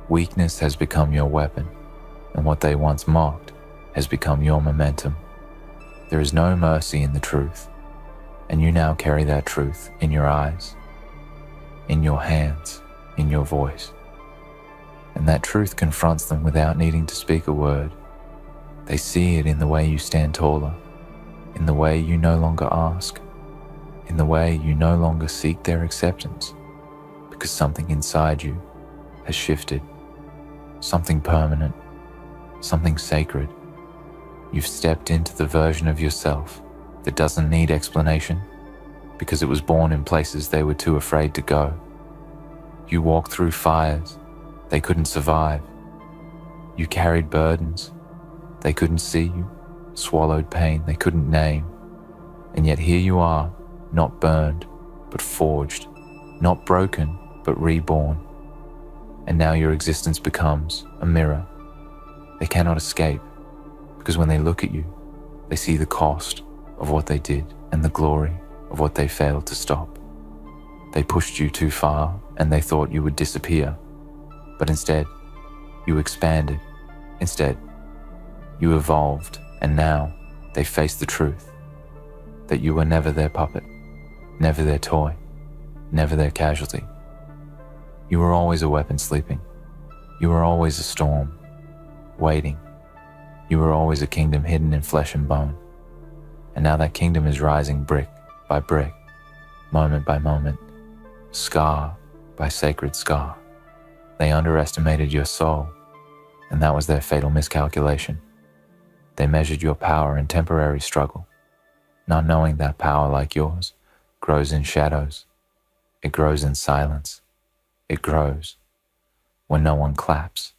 weakness has become your weapon, and what they once mocked has become your momentum. There is no mercy in the truth, and you now carry that truth in your eyes, in your hands, in your voice. And that truth confronts them without needing to speak a word. They see it in the way you stand taller, in the way you no longer ask, in the way you no longer seek their acceptance, because something inside you has shifted, something permanent, something sacred. You've stepped into the version of yourself that doesn't need explanation, because it was born in places they were too afraid to go. You walked through fires they couldn't survive. You carried burdens they couldn't see you, swallowed pain they couldn't name. And yet here you are, not burned, but forged, not broken, but reborn. and now your existence becomes a mirror. They cannot escape, because when they look at you, they see the cost of what they did and the glory of what they failed to stop. They pushed you too far and they thought you would disappear, but instead, you expanded. Instead, you evolved, and now they face the truth that you were never their puppet, never their toy, never their casualty. You were always a weapon sleeping. You were always a storm, waiting. You were always a kingdom hidden in flesh and bone. And now that kingdom is rising brick by brick, moment by moment, scar by sacred scar. They underestimated your soul, and that was their fatal miscalculation. They measured your power in temporary struggle, not knowing that power like yours grows in shadows. It grows in silence. It grows when no one claps,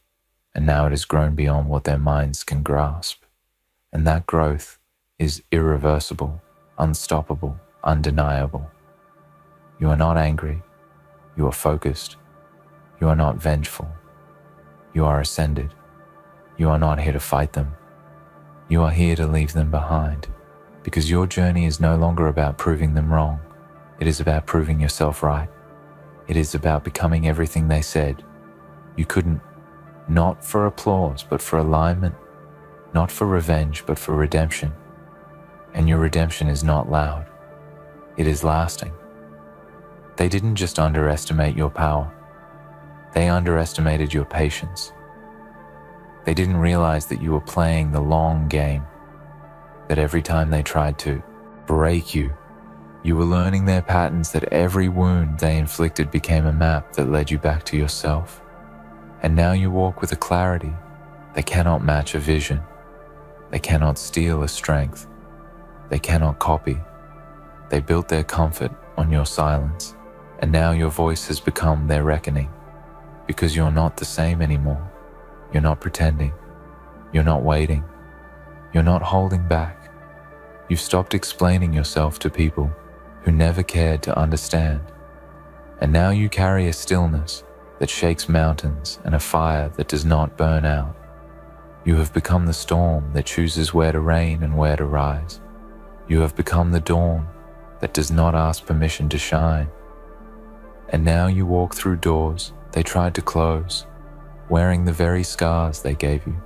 and now it has grown beyond what their minds can grasp. And that growth is irreversible, unstoppable, undeniable. You are not angry. You are focused. You are not vengeful. You are ascended. You are not here to fight them. You are here to leave them behind, because your journey is no longer about proving them wrong. It is about proving yourself right. It is about becoming everything they said you couldn't, not for applause, but for alignment, not for revenge, but for redemption. And your redemption is not loud. It is lasting. They didn't just underestimate your power. They underestimated your patience. They didn't realize that you were playing the long game, that every time they tried to break you, you were learning their patterns, that every wound they inflicted became a map that led you back to yourself. And now you walk with a clarity. They cannot match a vision. They cannot steal a strength. They cannot copy. They built their comfort on your silence, and now your voice has become their reckoning, because you're not the same anymore. You're not pretending. You're not waiting. You're not holding back. You've stopped explaining yourself to people who never cared to understand. And now you carry a stillness that shakes mountains and a fire that does not burn out. You have become the storm that chooses where to rain and where to rise. You have become the dawn that does not ask permission to shine. And now you walk through doors they tried to close, wearing the very scars they gave you,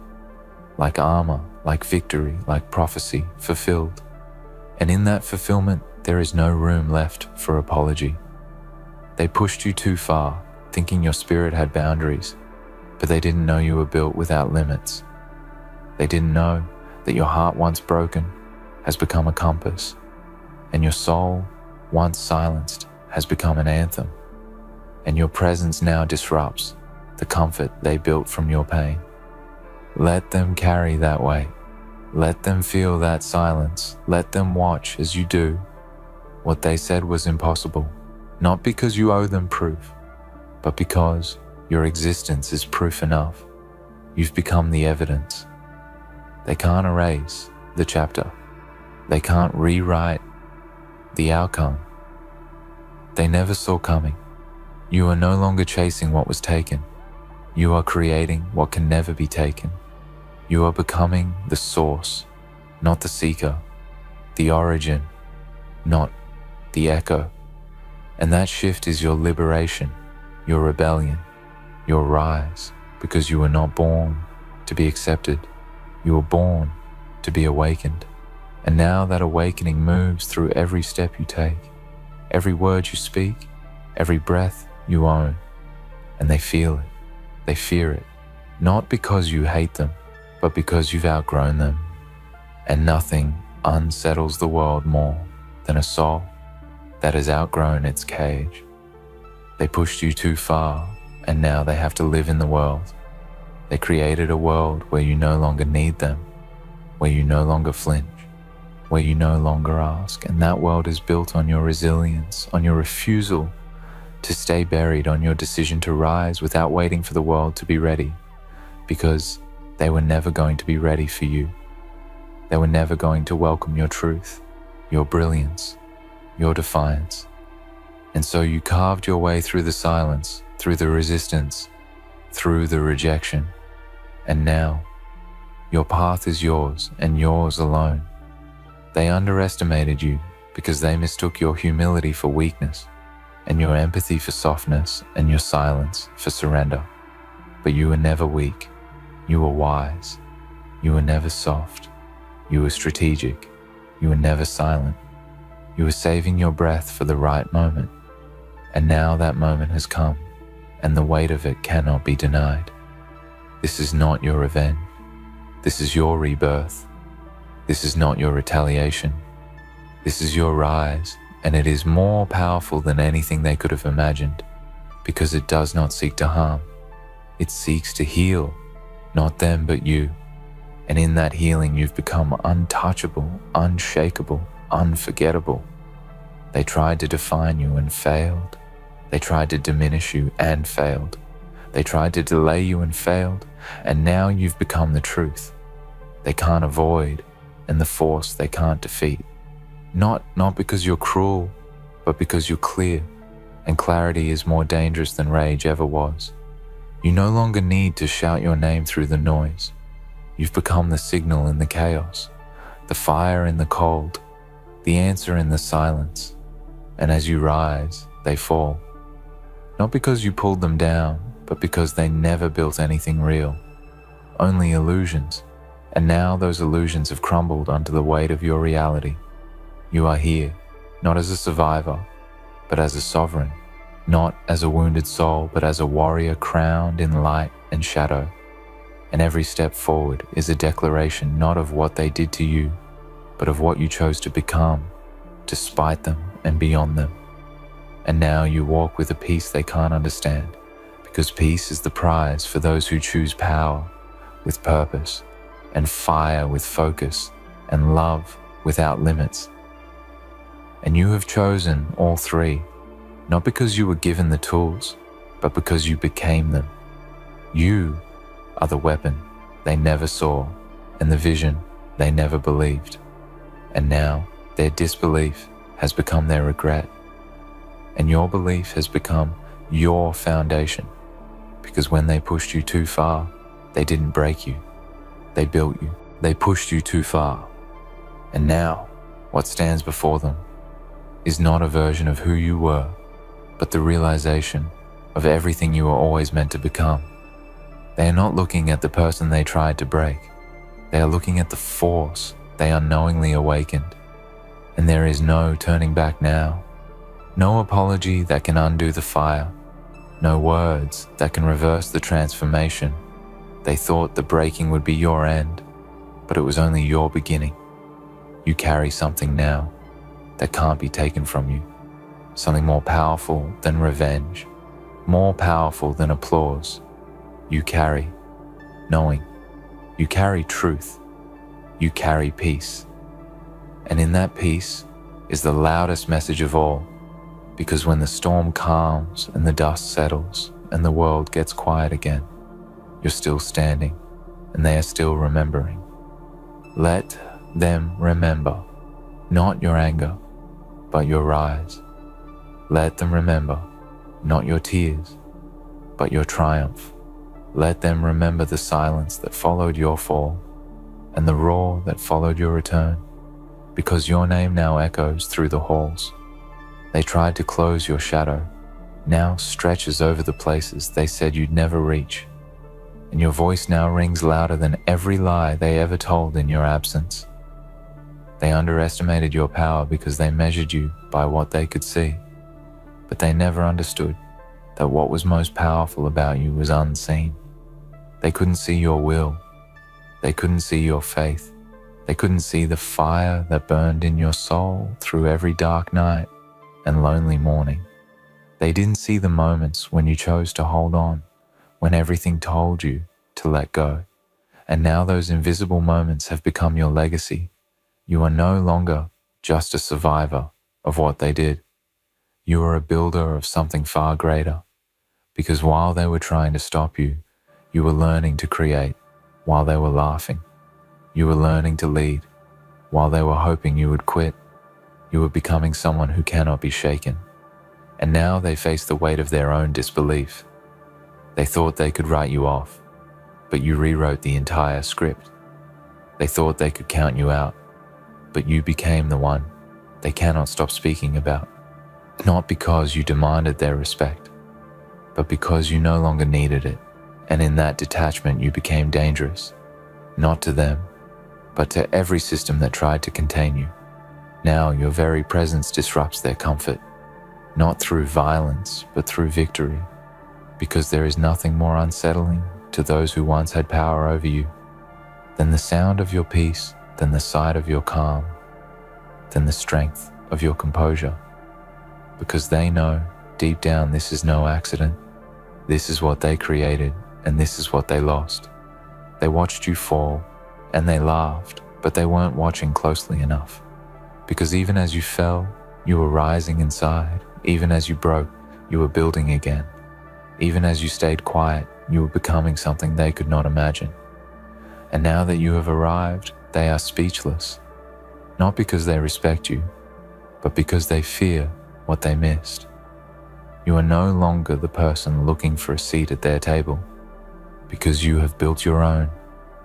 like armor, like victory, like prophecy fulfilled. And in that fulfillment, there is no room left for apology. They pushed you too far, thinking your spirit had boundaries, but they didn't know you were built without limits. They didn't know that your heart, once broken, has become a compass, and your soul, once silenced, has become an anthem, and your presence now disrupts the comfort they built from your pain. Let them carry that weight. Let them feel that silence. Let them watch as you do what they said was impossible, not because you owe them proof, but because your existence is proof enough. You've become the evidence. They can't erase the chapter. They can't rewrite the outcome they never saw coming. You are no longer chasing what was taken. You are creating what can never be taken. You are becoming the source, not the seeker, the origin, not the echo. And that shift is your liberation, your rebellion, your rise, because you were not born to be accepted. You were born to be awakened. And now that awakening moves through every step you take, every word you speak, every breath you own. And they feel it. They fear it. Not because you hate them, but because you've outgrown them. And nothing unsettles the world more than a soul that has outgrown its cage. They pushed you too far, and now they have to live in the world. They created a world where you no longer need them, where you no longer flinch, where you no longer ask. And that world is built on your resilience, on your refusal to stay buried, on your decision to rise without waiting for the world to be ready, because they were never going to be ready for you. They were never going to welcome your truth, your brilliance, your defiance. And so you carved your way through the silence, through the resistance, through the rejection, and now your path is yours and yours alone. They underestimated you because they mistook your humility for weakness and your empathy for softness and your silence for surrender. But you were never weak. You were wise. You were never soft. You were strategic. You were never silent. You were saving your breath for the right moment. And now that moment has come, and the weight of it cannot be denied. This is not your revenge. This is your rebirth. This is not your retaliation. This is your rise, and it is more powerful than anything they could have imagined, because it does not seek to harm. It seeks to heal, not them but you. And in that healing, you've become untouchable, unshakable, unforgettable. They tried to define you and failed. They tried to diminish you and failed. They tried to delay you and failed. And now you've become the truth. They can't avoid, and the force they can't defeat. Not because you're cruel, but because you're clear. And clarity is more dangerous than rage ever was. You no longer need to shout your name through the noise. You've become the signal in the chaos, the fire in the cold, the answer in the silence. And as you rise, they fall. Not because you pulled them down, but because they never built anything real. Only illusions. And now those illusions have crumbled under the weight of your reality. You are here, not as a survivor, but as a sovereign. Not as a wounded soul, but as a warrior crowned in light and shadow. And every step forward is a declaration not of what they did to you, but of what you chose to become, despite them and beyond them. And now you walk with a peace they can't understand, because peace is the prize for those who choose power with purpose, and fire with focus, and love without limits. And you have chosen all three, not because you were given the tools, but because you became them. You are the weapon they never saw, and the vision they never believed. And now their disbelief has become their regret. And your belief has become your foundation, because when they pushed you too far, they didn't break you. They built you. They pushed you too far. And now, what stands before them is not a version of who you were, but the realization of everything you were always meant to become. They are not looking at the person they tried to break. They are looking at the force they unknowingly awakened. And there is no turning back now. No apology that can undo the fire. No words that can reverse the transformation. They thought the breaking would be your end, but it was only your beginning. You carry something now that can't be taken from you. Something more powerful than revenge, more powerful than applause. You carry knowing. You carry truth. You carry peace. And in that peace is the loudest message of all, because when the storm calms and the dust settles and the world gets quiet again, you're still standing and they are still remembering. Let them remember, not your anger, but your rise. Let them remember, not your tears, but your triumph. Let them remember the silence that followed your fall and the roar that followed your return, because your name now echoes through the halls. They tried to close your shadow, now stretches over the places they said you'd never reach, and your voice now rings louder than every lie they ever told in your absence. They underestimated your power because they measured you by what they could see, but they never understood that what was most powerful about you was unseen. They couldn't see your will. They couldn't see your faith. They couldn't see the fire that burned in your soul through every dark night and lonely morning. They didn't see the moments when you chose to hold on, when everything told you to let go. And now those invisible moments have become your legacy. You are no longer just a survivor of what they did. You are a builder of something far greater, because while they were trying to stop you, you were learning to create while they were laughing. You were learning to lead while they were hoping you would quit. You were becoming someone who cannot be shaken. And now they face the weight of their own disbelief. They thought they could write you off, but you rewrote the entire script. They thought they could count you out, but you became the one they cannot stop speaking about. Not because you demanded their respect, but because you no longer needed it, and in that detachment you became dangerous, not to them, but to every system that tried to contain you. Now your very presence disrupts their comfort, not through violence, but through victory, because there is nothing more unsettling to those who once had power over you than the sound of your peace, than the sight of your calm, than the strength of your composure, because they know deep down this is no accident. This is what they created, and this is what they lost. They watched you fall, and they laughed, but they weren't watching closely enough, because even as you fell, you were rising inside. Even as you broke, you were building again. Even as you stayed quiet, you were becoming something they could not imagine. And now that you have arrived, they are speechless, not because they respect you, but because they fear what they missed. You are no longer the person looking for a seat at their table, because you have built your own,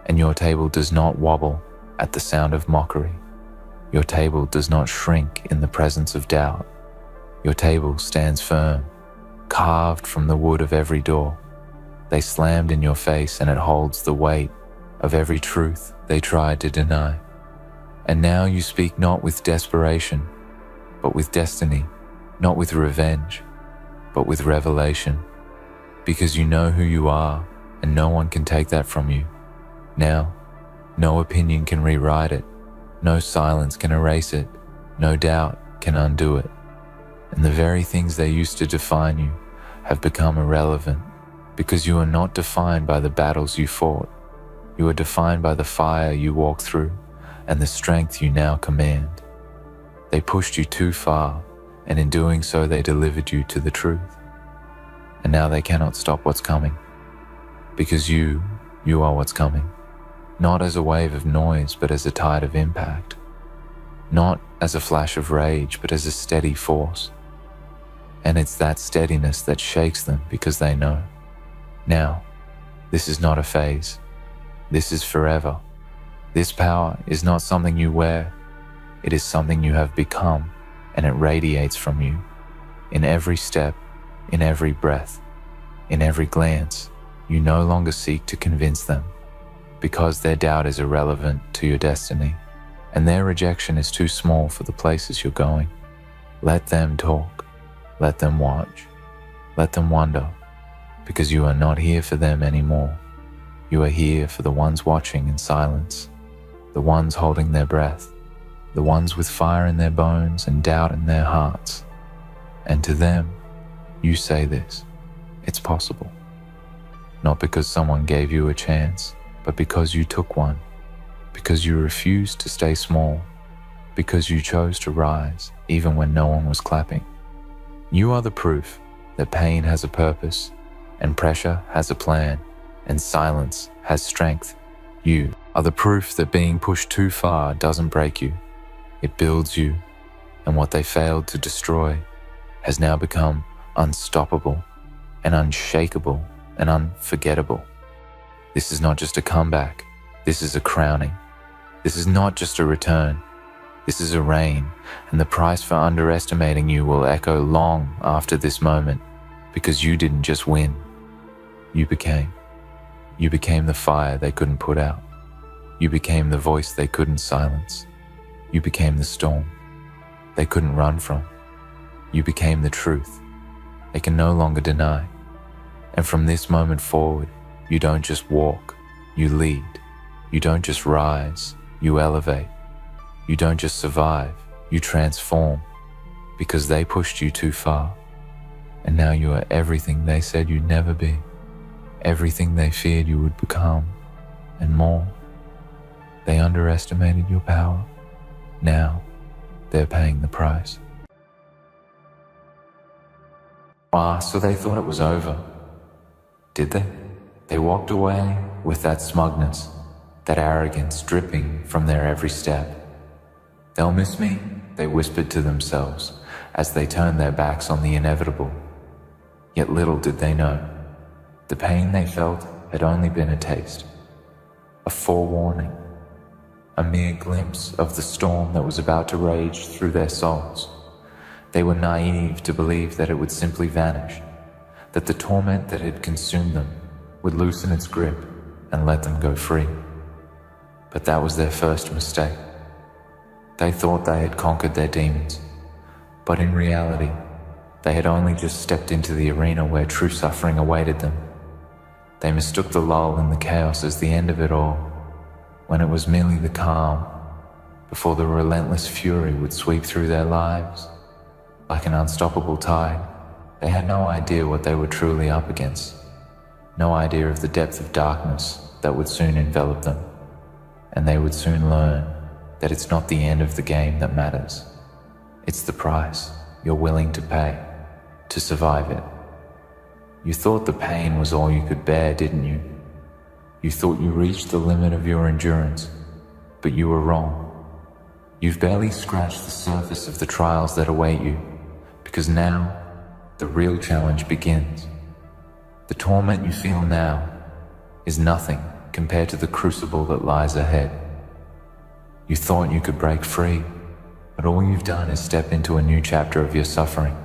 and your table does not wobble at the sound of mockery. Your table does not shrink in the presence of doubt. Your table stands firm, carved from the wood of every door they slammed in your face, and it holds the weight of every truth they tried to deny. And now you speak not with desperation, but with destiny, not with revenge, but with revelation, because you know who you are, and no one can take that from you. Now, no opinion can rewrite it, no silence can erase it, no doubt can undo it. And the very things they used to define you have become irrelevant, because you are not defined by the battles you fought. You are defined by the fire you walked through and the strength you now command. They pushed you too far, and in doing so they delivered you to the truth. And now they cannot stop what's coming, because you are what's coming, not as a wave of noise, but as a tide of impact, not as a flash of rage, but as a steady force. And it's that steadiness that shakes them, because they know. Now, this is not a phase. This is forever. This power is not something you wear. It is something you have become, and it radiates from you. In every step, in every breath, in every glance, you no longer seek to convince them, because their doubt is irrelevant to your destiny, and their rejection is too small for the places you're going. Let them talk. Let them watch. Let them wonder, because you are not here for them anymore. You are here for the ones watching in silence, the ones holding their breath, the ones with fire in their bones and doubt in their hearts. And to them, you say this: it's possible. Not because someone gave you a chance, but because you took one, because you refused to stay small, because you chose to rise even when no one was clapping. You are the proof that pain has a purpose, and pressure has a plan, and silence has strength. You are the proof that being pushed too far doesn't break you. It builds you, and what they failed to destroy has now become unstoppable and unshakable and unforgettable. This is not just a comeback. This is a crowning. This is not just a return. This is a reign, and the price for underestimating you will echo long after this moment, because you didn't just win. You became. You became the fire they couldn't put out. You became the voice they couldn't silence. You became the storm they couldn't run from. You became the truth they can no longer deny. And from this moment forward, you don't just walk, you lead. You don't just rise, you elevate. You don't just survive, you transform, because they pushed you too far. And now you are everything they said you'd never be, everything they feared you would become, and more. They underestimated your power. Now, they're paying the price. So they thought it was over. Did they? They walked away with that smugness, that arrogance dripping from their every step. They'll miss me, they whispered to themselves as they turned their backs on the inevitable. Yet little did they know, The pain they felt had only been a taste, a forewarning, a mere glimpse of the storm that was about to rage through their souls. They were naive to believe that it would simply vanish, that the torment that had consumed them would loosen its grip and let them go free. But that was their first mistake. They thought they had conquered their demons, but in reality, they had only just stepped into the arena where true suffering awaited them. They mistook the lull in the chaos as the end of it all, when it was merely the calm before the relentless fury would sweep through their lives. Like an unstoppable tide, they had no idea what they were truly up against, no idea of the depth of darkness that would soon envelop them, and they would soon learn that it's not the end of the game that matters. It's the price you're willing to pay to survive it. You thought the pain was all you could bear, didn't you? You thought you reached the limit of your endurance, but you were wrong. You've barely scratched the surface of the trials that await you, because now the real challenge begins. The torment you feel now is nothing compared to the crucible that lies ahead. You thought you could break free, but all you've done is step into a new chapter of your suffering.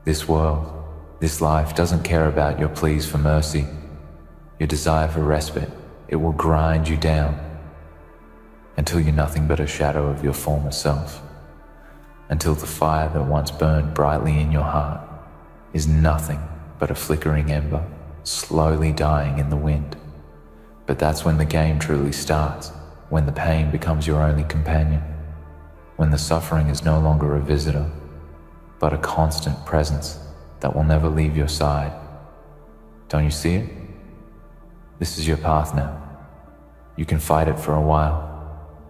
This world, this life doesn't care about your pleas for mercy, your desire for respite. It will grind you down until you're nothing but a shadow of your former self, until the fire that once burned brightly in your heart is nothing but a flickering ember, slowly dying in the wind. But that's when the game truly starts, when the pain becomes your only companion, when the suffering is no longer a visitor, but a constant presence that will never leave your side. Don't you see it? This is your path now. You can fight it for a while.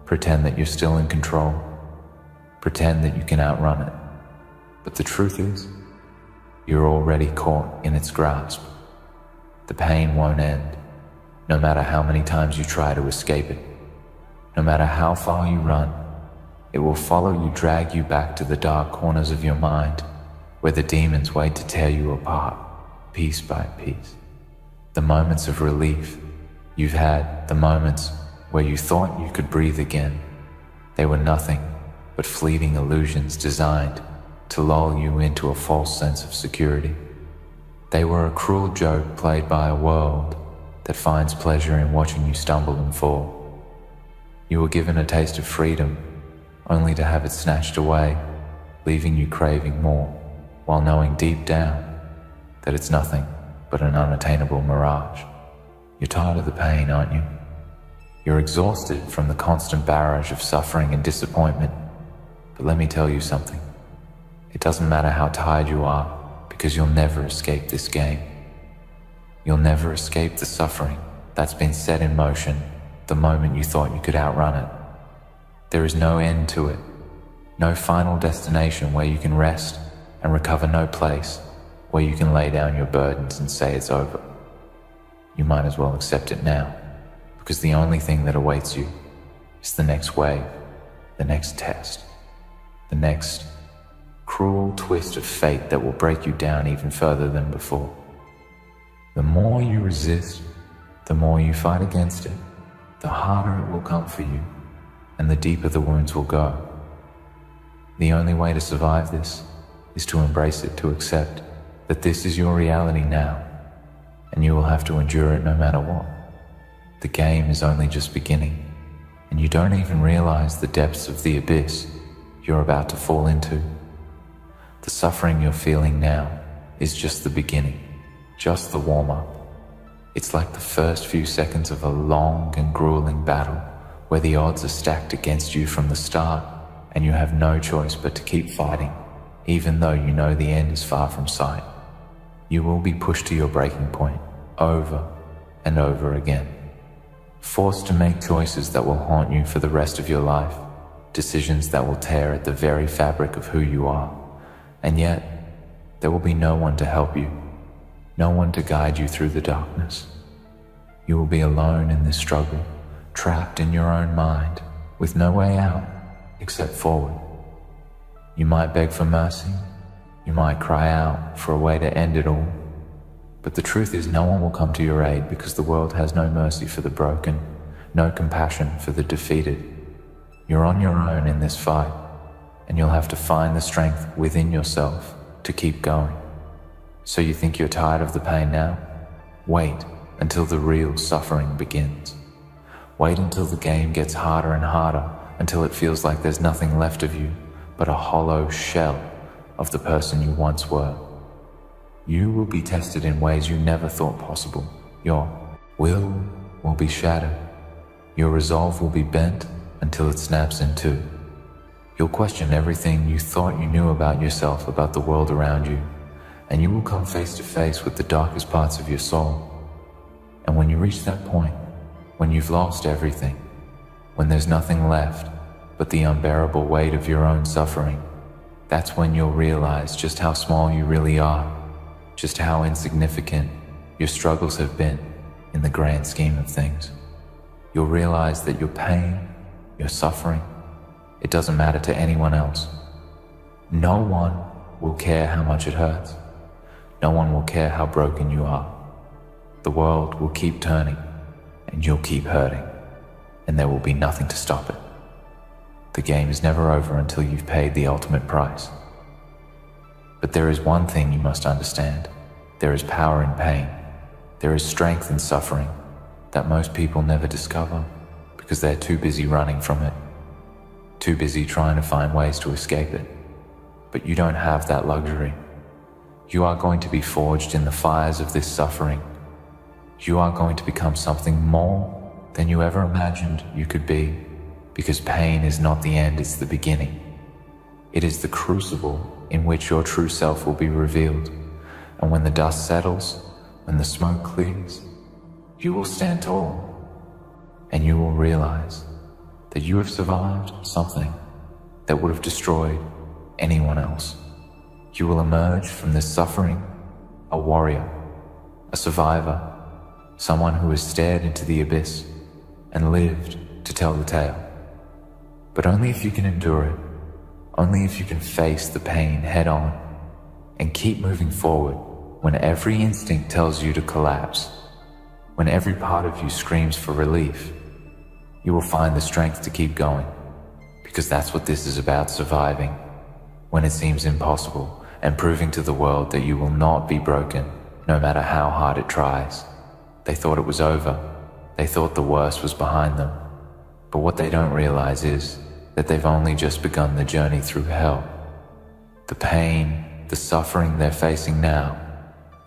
Pretend that you're still in control. Pretend that you can outrun it. But the truth is, you're already caught in its grasp. The pain won't end, no matter how many times you try to escape it. No matter how far you run, it will follow you, drag you back to the dark corners of your mind, where the demons wait to tear you apart, piece by piece. The moments of relief you've had, the moments where you thought you could breathe again, they were nothing but fleeting illusions designed to lull you into a false sense of security. They were a cruel joke played by a world that finds pleasure in watching you stumble and fall. You were given a taste of freedom, only to have it snatched away, leaving you craving more, while knowing deep down that it's nothing but an unattainable mirage. You're tired of the pain, aren't you? You're exhausted from the constant barrage of suffering and disappointment. But let me tell you something. It doesn't matter how tired you are, because you'll never escape this game. You'll never escape the suffering that's been set in motion the moment you thought you could outrun it. There is no end to it, no final destination where you can rest and recover, no place where you can lay down your burdens and say it's over. You might as well accept it now, because the only thing that awaits you is the next wave, the next test, the next cruel twist of fate that will break you down even further than before. The more you resist, the more you fight against it, the harder it will come for you, and the deeper the wounds will go. The only way to survive this is to embrace it, to accept that this is your reality now, and you will have to endure it no matter what. The game is only just beginning, and you don't even realize the depths of the abyss you're about to fall into. The suffering you're feeling now is just the beginning, just the warm-up. It's like the first few seconds of a long and grueling battle where the odds are stacked against you from the start, and you have no choice but to keep fighting, even though you know the end is far from sight. You will be pushed to your breaking point over and over again, forced to make choices that will haunt you for the rest of your life, decisions that will tear at the very fabric of who you are. And yet, there will be no one to help you, no one to guide you through the darkness. You will be alone in this struggle, trapped in your own mind, with no way out except forward. You might beg for mercy, you might cry out for a way to end it all, But the truth is, no one will come to your aid because the world has no mercy for the broken, no compassion for the defeated. You're on your own in this fight, and you'll have to find the strength within yourself to keep going. So you think you're tired of the pain now? Wait until the real suffering begins. Wait until the game gets harder and harder, until it feels like there's nothing left of you but a hollow shell of the person you once were. You will be tested in ways you never thought possible. Your will be shattered. Your resolve will be bent until it snaps in two. You'll question everything you thought you knew about yourself, about the world around you, and you will come face to face with the darkest parts of your soul. And when you reach that point, when you've lost everything, when there's nothing left but the unbearable weight of your own suffering, that's when you'll realize just how small you really are, just how insignificant your struggles have been in the grand scheme of things. You'll realize that your pain, your suffering, it doesn't matter to anyone else. No one will care how much it hurts. No one will care how broken you are. The world will keep turning, and you'll keep hurting, and there will be nothing to stop it. The game is never over until you've paid the ultimate price. But there is one thing you must understand. There is power in pain. There is strength in suffering that most people never discover because they're too busy running from it, too busy trying to find ways to escape it. But you don't have that luxury. You are going to be forged in the fires of this suffering. You are going to become something more than you ever imagined you could be, because pain is not the end, it's the beginning. It is the crucible in which your true self will be revealed. And when the dust settles, when the smoke clears, you will stand tall, and you will realize that you have survived something that would have destroyed anyone else. You will emerge from this suffering a warrior, a survivor, someone who has stared into the abyss and lived to tell the tale. But only if you can endure it, only if you can face the pain head on and keep moving forward when every instinct tells you to collapse, when every part of you screams for relief, you will find the strength to keep going, because that's what this is about, surviving when it seems impossible and proving to the world that you will not be broken no matter how hard it tries. They thought it was over. They thought the worst was behind them. But what they don't realize is that they've only just begun the journey through hell. The pain, the suffering they're facing now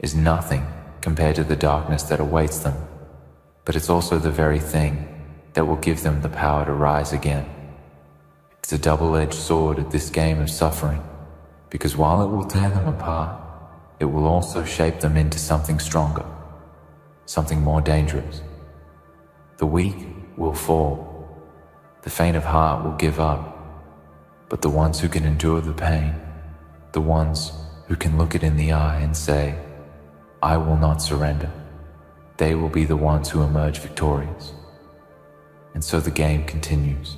is nothing compared to the darkness that awaits them. But it's also the very thing that will give them the power to rise again. It's a double-edged sword at this game of suffering, because while it will tear them apart, it will also shape them into something stronger, something more dangerous. The weak will fall, the faint of heart will give up, but the ones who can endure the pain, the ones who can look it in the eye and say, "I will not surrender," they will be the ones who emerge victorious. And so the game continues.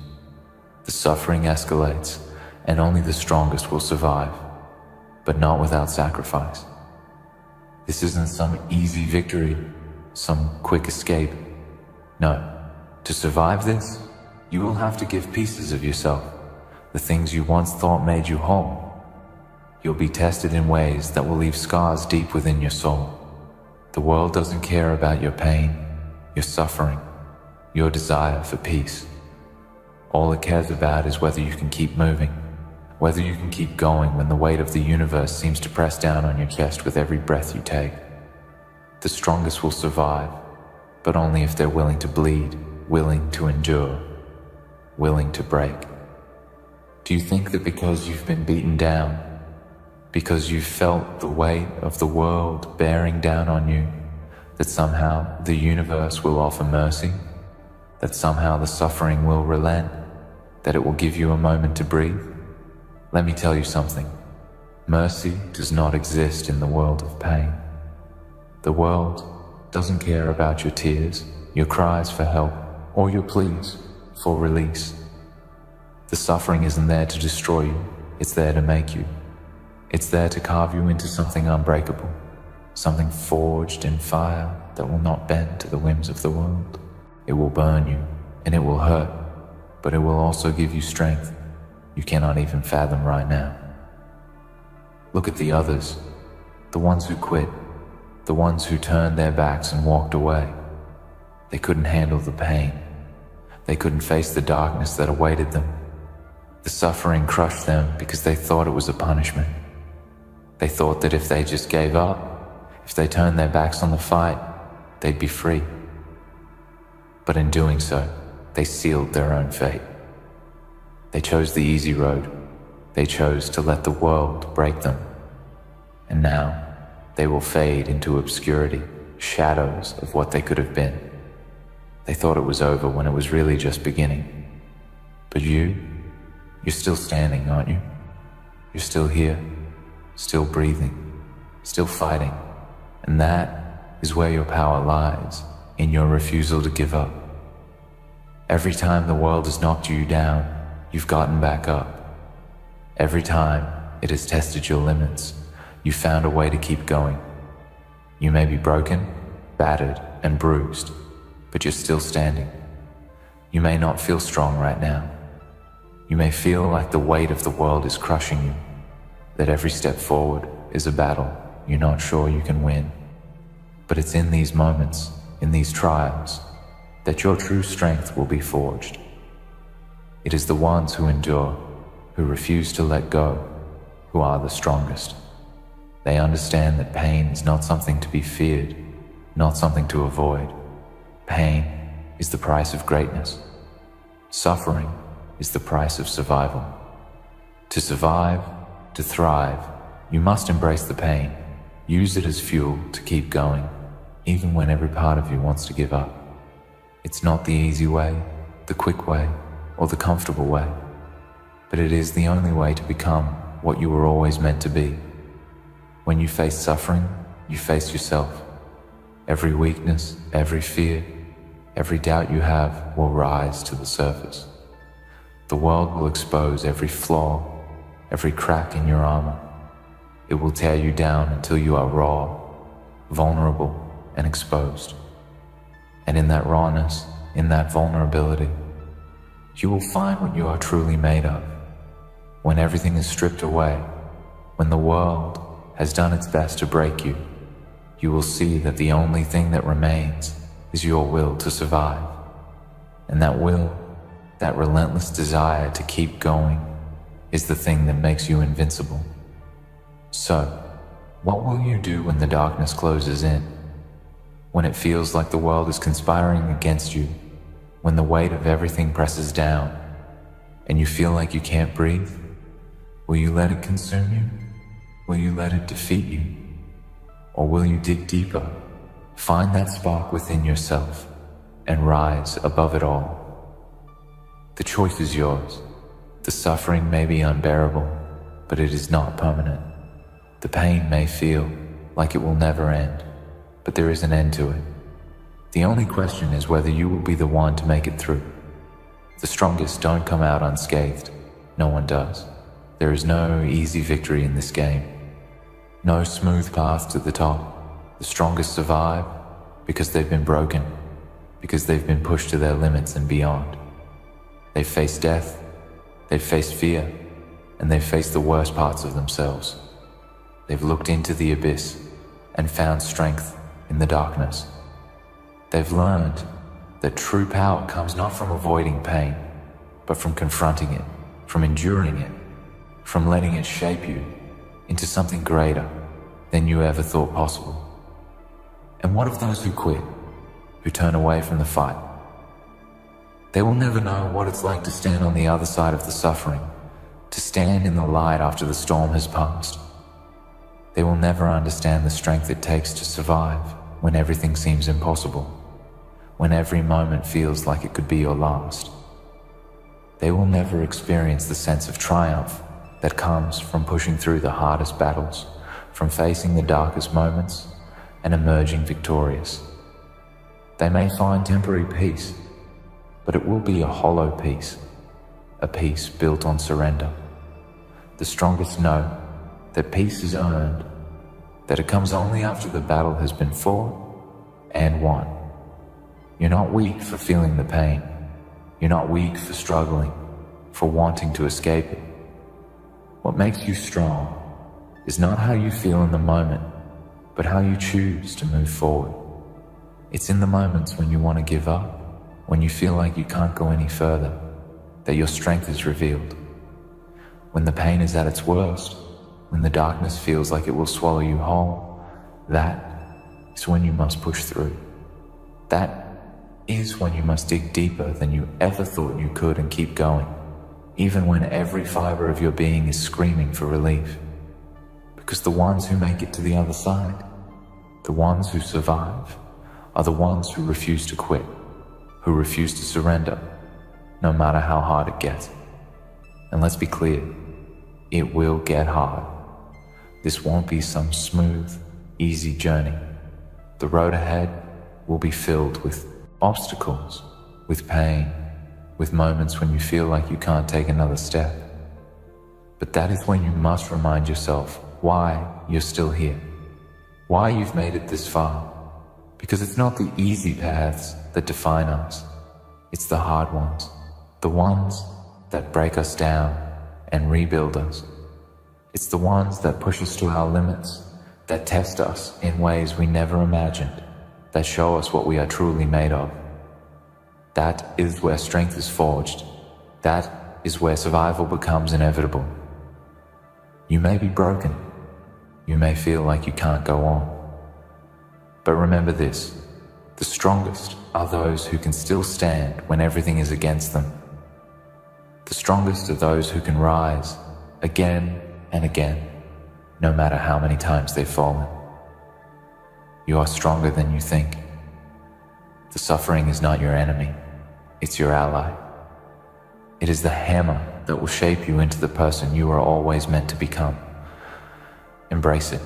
The suffering escalates, and only the strongest will survive, but not without sacrifice. This isn't some easy victory, some quick escape. No, to survive this, you will have to give pieces of yourself, the things you once thought made you whole. You'll be tested in ways that will leave scars deep within your soul. The world doesn't care about your pain, your suffering, your desire for peace. All it cares about is whether you can keep moving, whether you can keep going when the weight of the universe seems to press down on your chest with every breath you take. The strongest will survive, but only if they're willing to bleed, willing to endure, willing to break. Do you think that because you've been beaten down, because you've felt the weight of the world bearing down on you, that somehow the universe will offer mercy? That somehow the suffering will relent? That it will give you a moment to breathe? Let me tell you something. Mercy does not exist in the world of pain. The world doesn't care about your tears, your cries for help, or your pleas for release. The suffering isn't there to destroy you, it's there to make you. It's there to carve you into something unbreakable, something forged in fire that will not bend to the whims of the world. It will burn you, and it will hurt, but it will also give you strength you cannot even fathom right now. Look at the others, the ones who quit, the ones who turned their backs and walked away. They couldn't handle the pain. They couldn't face the darkness that awaited them. The suffering crushed them because they thought it was a punishment. They thought that if they just gave up, if they turned their backs on the fight, they'd be free. But in doing so, they sealed their own fate. They chose the easy road. They chose to let the world break them. And now, they will fade into obscurity, shadows of what they could have been. They thought it was over when it was really just beginning. But you're still standing, aren't you? You're still here, still breathing, still fighting. And that is where your power lies, in your refusal to give up. Every time the world has knocked you down, you've gotten back up. Every time it has tested your limits, you found a way to keep going. You may be broken, battered, and bruised, but you're still standing. You may not feel strong right now. You may feel like the weight of the world is crushing you, that every step forward is a battle you're not sure you can win. But it's in these moments, in these trials, that your true strength will be forged. It is the ones who endure, who refuse to let go, who are the strongest. They understand that pain is not something to be feared, not something to avoid. Pain is the price of greatness. Suffering is the price of survival. To survive, to thrive, you must embrace the pain, use it as fuel to keep going, even when every part of you wants to give up. It's not the easy way, the quick way, or the comfortable way, but it is the only way to become what you were always meant to be. When you face suffering, you face yourself. Every weakness, every fear, every doubt you have will rise to the surface. The world will expose every flaw, every crack in your armor. It will tear you down until you are raw, vulnerable, and exposed. And in that rawness, in that vulnerability, you will find what you are truly made of. When everything is stripped away, when the world has done its best to break you, you will see that the only thing that remains is your will to survive. And that will, that relentless desire to keep going, is the thing that makes you invincible. So, what will you do when the darkness closes in? When it feels like the world is conspiring against you, when the weight of everything presses down, and you feel like you can't breathe? Will you let it consume you? Will you let it defeat you? Or will you dig deeper, find that spark within yourself, and rise above it all? The choice is yours. The suffering may be unbearable, but it is not permanent. The pain may feel like it will never end, but there is an end to it. The only question is whether you will be the one to make it through. The strongest don't come out unscathed. No one does. There is no easy victory in this game. No smooth path to the top. The strongest survive because they've been broken, because they've been pushed to their limits and beyond. They've faced death, they've faced fear, and they've faced the worst parts of themselves. They've looked into the abyss and found strength in the darkness. They've learned that true power comes not from avoiding pain, but from confronting it, from enduring it, from letting it shape you into something greater than you ever thought possible. And what of those who quit, who turn away from the fight? They will never know what it's like to stand on the other side of the suffering, to stand in the light after the storm has passed. They will never understand the strength it takes to survive when everything seems impossible, when every moment feels like it could be your last. They will never experience the sense of triumph that comes from pushing through the hardest battles, from facing the darkest moments and emerging victorious. They may find temporary peace, but it will be a hollow peace, a peace built on surrender. The strongest know that peace is earned, that it comes only after the battle has been fought and won. You're not weak for feeling the pain. You're not weak for struggling, for wanting to escape it. What makes you strong is not how you feel in the moment, but how you choose to move forward. It's in the moments when you want to give up, when you feel like you can't go any further, that your strength is revealed. When the pain is at its worst, when the darkness feels like it will swallow you whole, that is when you must push through. That is when you must dig deeper than you ever thought you could and keep going, even when every fiber of your being is screaming for relief. Because the ones who make it to the other side, the ones who survive, are the ones who refuse to quit, who refuse to surrender, no matter how hard it gets. And let's be clear, it will get hard. This won't be some smooth, easy journey. The road ahead will be filled with obstacles, with pain, with moments when you feel like you can't take another step. But that is when you must remind yourself why you're still here, why you've made it this far. Because it's not the easy paths that define us, it's the hard ones, the ones that break us down and rebuild us. It's the ones that push us to our limits, that test us in ways we never imagined, that show us what we are truly made of. That is where strength is forged. That is where survival becomes inevitable. You may be broken. You may feel like you can't go on. But remember this, the strongest are those who can still stand when everything is against them. The strongest are those who can rise again and again, no matter how many times they've fallen. You are stronger than you think. The suffering is not your enemy, it's your ally. It is the hammer that will shape you into the person you are always meant to become. Embrace it,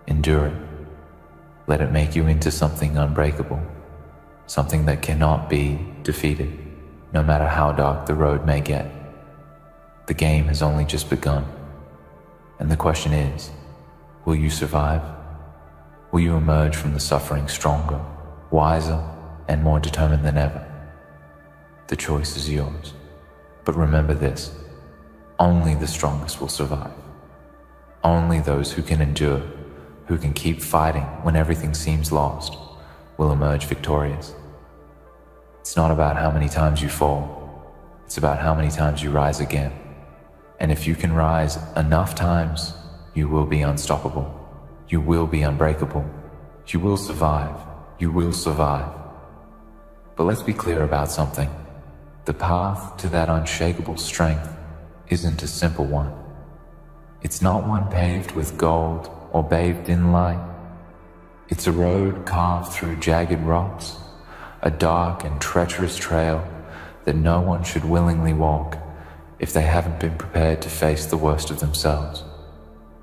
endure it. Let it make you into something unbreakable, something that cannot be defeated, no matter how dark the road may get. The game has only just begun. And the question is, will you survive? Will you emerge from the suffering stronger, wiser, and more determined than ever? The choice is yours. But remember this, only the strongest will survive. Only those who can endure, who can keep fighting when everything seems lost, will emerge victorious. It's not about how many times you fall, it's about how many times you rise again. And if you can rise enough times, you will be unstoppable. You will be unbreakable. You will survive. You will survive. But let's be clear about something. The path to that unshakable strength isn't a simple one. It's not one paved with gold or bathed in light. It's a road carved through jagged rocks, a dark and treacherous trail that no one should willingly walk if they haven't been prepared to face the worst of themselves.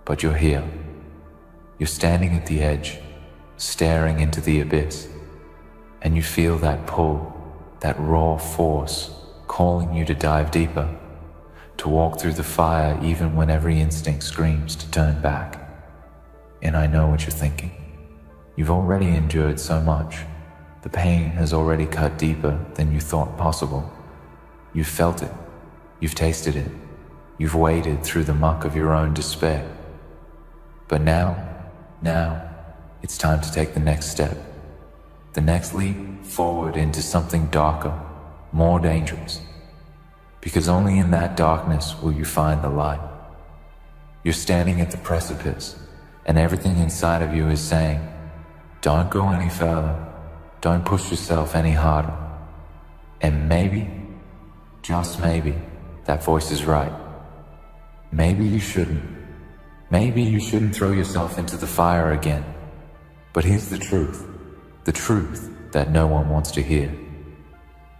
But you're here. You're standing at the edge, staring into the abyss, and you feel that pull, that raw force calling you to dive deeper, to walk through the fire even when every instinct screams to turn back. And I know what you're thinking. You've already endured so much. The pain has already cut deeper than you thought possible. You've felt it. You've tasted it. You've waded through the muck of your own despair. But now, it's time to take the next step. The next leap forward into something darker, more dangerous. Because only in that darkness will you find the light. You're standing at the precipice, and everything inside of you is saying, don't go any further. Don't push yourself any harder. And maybe, just maybe, that voice is right. Maybe you shouldn't. Maybe you shouldn't throw yourself into the fire again. But here's the truth that no one wants to hear.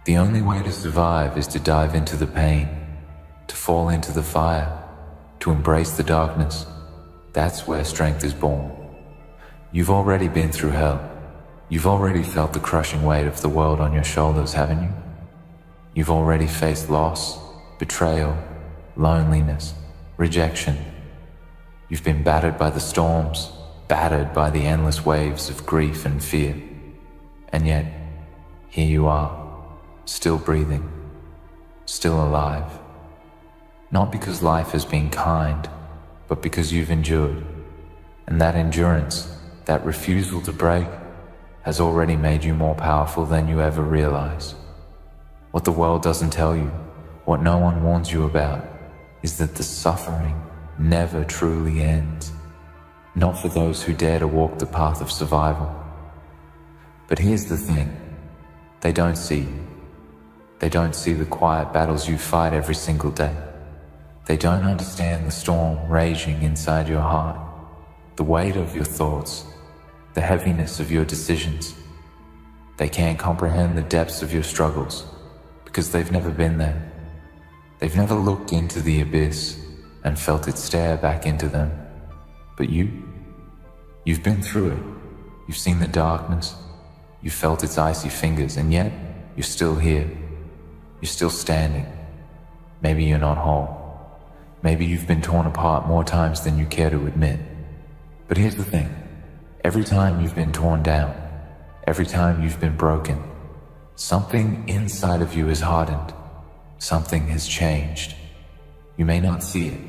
The only way to survive is to dive into the pain, to fall into the fire, to embrace the darkness. That's where strength is born. You've already been through hell. You've already felt the crushing weight of the world on your shoulders, haven't you? You've already faced loss, betrayal, loneliness, rejection. You've been battered by the storms, battered by the endless waves of grief and fear. And yet, here you are, still breathing, still alive. Not because life has been kind, but because you've endured. And that endurance, that refusal to break, has already made you more powerful than you ever realized. What the world doesn't tell you, what no one warns you about, is that the suffering never truly ends. Not for those who dare to walk the path of survival. But here's the thing, they don't see you. They don't see the quiet battles you fight every single day. They don't understand the storm raging inside your heart, the weight of your thoughts, the heaviness of your decisions. They can't comprehend the depths of your struggles because they've never been there. They've never looked into the abyss and felt it stare back into them. But you've been through it. You've seen the darkness. You've felt its icy fingers, and yet you're still here. You're still standing. Maybe you're not whole. Maybe you've been torn apart more times than you care to admit. But here's the thing. Every time you've been torn down, every time you've been broken, something inside of you has hardened. Something has changed. You may not see it.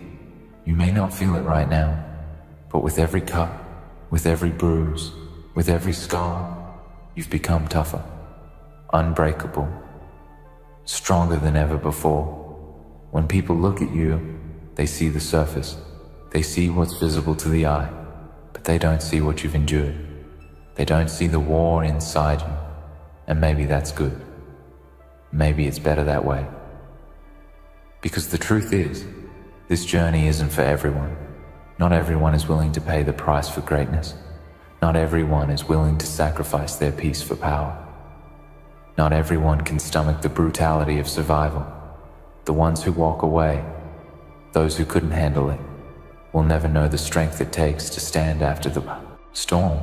You may not feel it right now. But with every cut, with every bruise, with every scar, you've become tougher, unbreakable, stronger than ever before. When people look at you, they see the surface. They see what's visible to the eye, but they don't see what you've endured. They don't see the war inside you, and maybe that's good. Maybe it's better that way. Because the truth is, this journey isn't for everyone. Not everyone is willing to pay the price for greatness. Not everyone is willing to sacrifice their peace for power. Not everyone can stomach the brutality of survival. The ones who walk away, those who couldn't handle it, will never know the strength it takes to stand after the storm.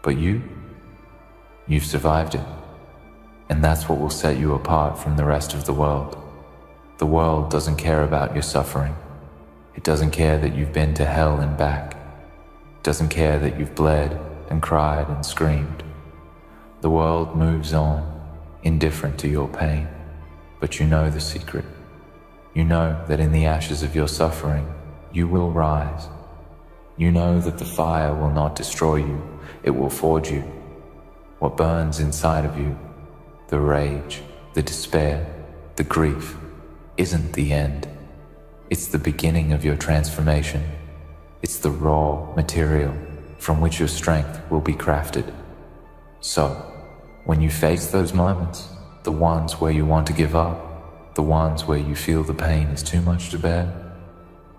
But you've survived it. And that's what will set you apart from the rest of the world. The world doesn't care about your suffering. It doesn't care that you've been to hell and back. It doesn't care that you've bled and cried and screamed. The world moves on, indifferent to your pain. But you know the secret. You know that in the ashes of your suffering, you will rise. You know that the fire will not destroy you, it will forge you. What burns inside of you, the rage, the despair, the grief, isn't the end. It's the beginning of your transformation. It's the raw material from which your strength will be crafted. So, when you face those moments, the ones where you want to give up, the ones where you feel the pain is too much to bear,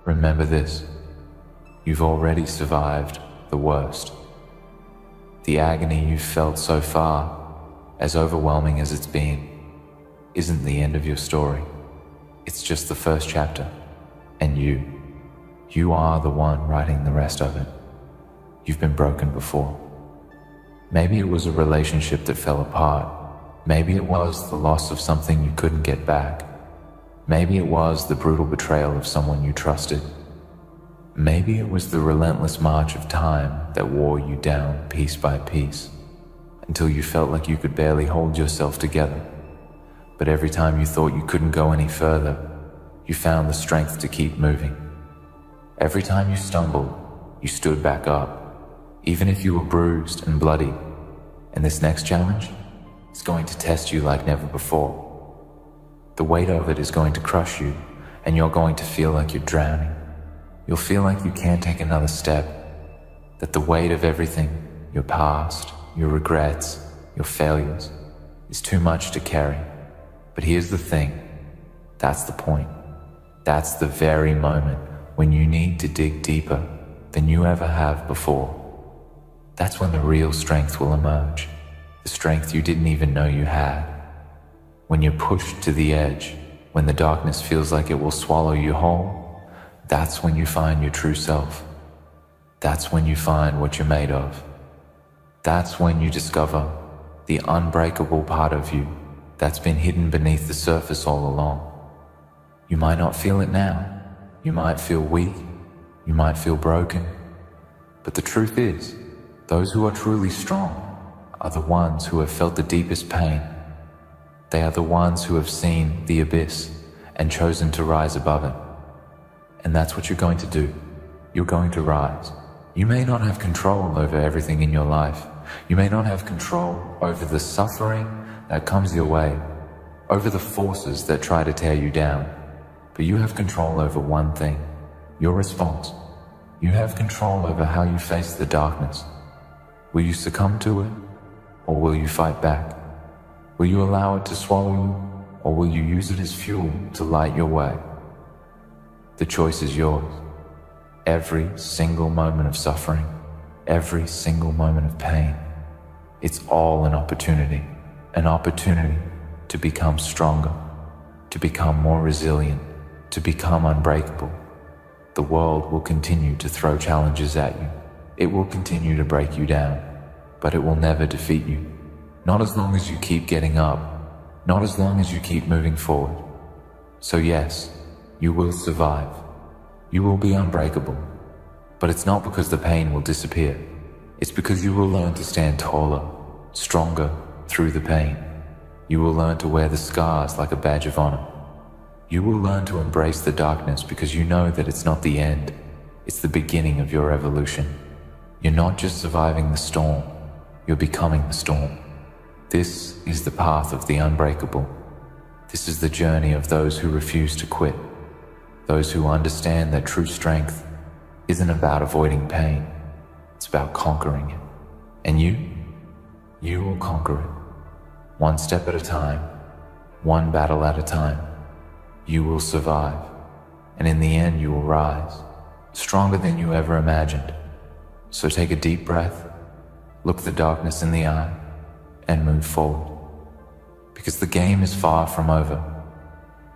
remember this: you've already survived the worst. The agony you've felt so far, as overwhelming as it's been, isn't the end of your story. It's just the first chapter. And you are the one writing the rest of it. You've been broken before. Maybe it was a relationship that fell apart. Maybe it was the loss of something you couldn't get back. Maybe it was the brutal betrayal of someone you trusted. Maybe it was the relentless march of time that wore you down piece by piece, until you felt like you could barely hold yourself together. But every time you thought you couldn't go any further, you found the strength to keep moving. Every time you stumbled, you stood back up, even if you were bruised and bloody. And this next challenge is going to test you like never before. The weight of it is going to crush you, and you're going to feel like you're drowning. You'll feel like you can't take another step, that the weight of everything, your past, your regrets, your failures, is too much to carry. But here's the thing, that's the point. That's the very moment when you need to dig deeper than you ever have before. That's when the real strength will emerge, the strength you didn't even know you had. When you're pushed to the edge, when the darkness feels like it will swallow you whole, that's when you find your true self. That's when you find what you're made of. That's when you discover the unbreakable part of you that's been hidden beneath the surface all along. You might not feel it now. You might feel weak. You might feel broken. But the truth is, those who are truly strong are the ones who have felt the deepest pain. They are the ones who have seen the abyss and chosen to rise above it. And that's what you're going to do. You're going to rise. You may not have control over everything in your life. You may not have control over the suffering that comes your way, over the forces that try to tear you down. But you have control over one thing, your response. You have control over how you face the darkness. Will you succumb to it, or will you fight back? Will you allow it to swallow you, or will you use it as fuel to light your way? The choice is yours. Every single moment of suffering, every single moment of pain, it's all an opportunity to become stronger, to become more resilient, to become unbreakable. The world will continue to throw challenges at you. It will continue to break you down, but it will never defeat you. Not as long as you keep getting up, not as long as you keep moving forward. So yes, you will survive. You will be unbreakable. But it's not because the pain will disappear. It's because you will learn to stand taller, stronger through the pain. You will learn to wear the scars like a badge of honor. You will learn to embrace the darkness because you know that it's not the end. It's the beginning of your evolution. You're not just surviving the storm, you're becoming the storm. This is the path of the unbreakable. This is the journey of those who refuse to quit. Those who understand that true strength isn't about avoiding pain. It's about conquering it. And you will conquer it. One step at a time, one battle at a time. You will survive. And in the end, you will rise, stronger than you ever imagined. So take a deep breath, look the darkness in the eye, and move forward. Because the game is far from over,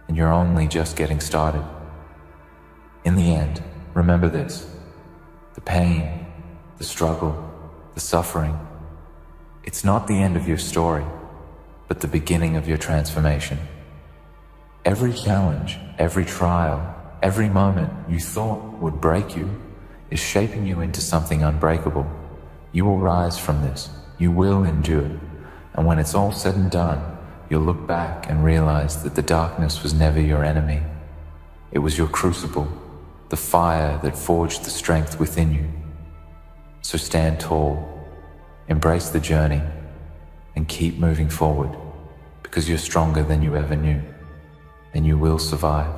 and you're only just getting started. In the end, remember this: the pain, the struggle, the suffering, it's not the end of your story, but the beginning of your transformation. Every challenge, every trial, every moment you thought would break you is shaping you into something unbreakable. You will rise from this, you will endure, and when it's all said and done, you'll look back and realize that the darkness was never your enemy. It was your crucible, the fire that forged the strength within you. So stand tall, embrace the journey, and keep moving forward, because you're stronger than you ever knew, and you will survive.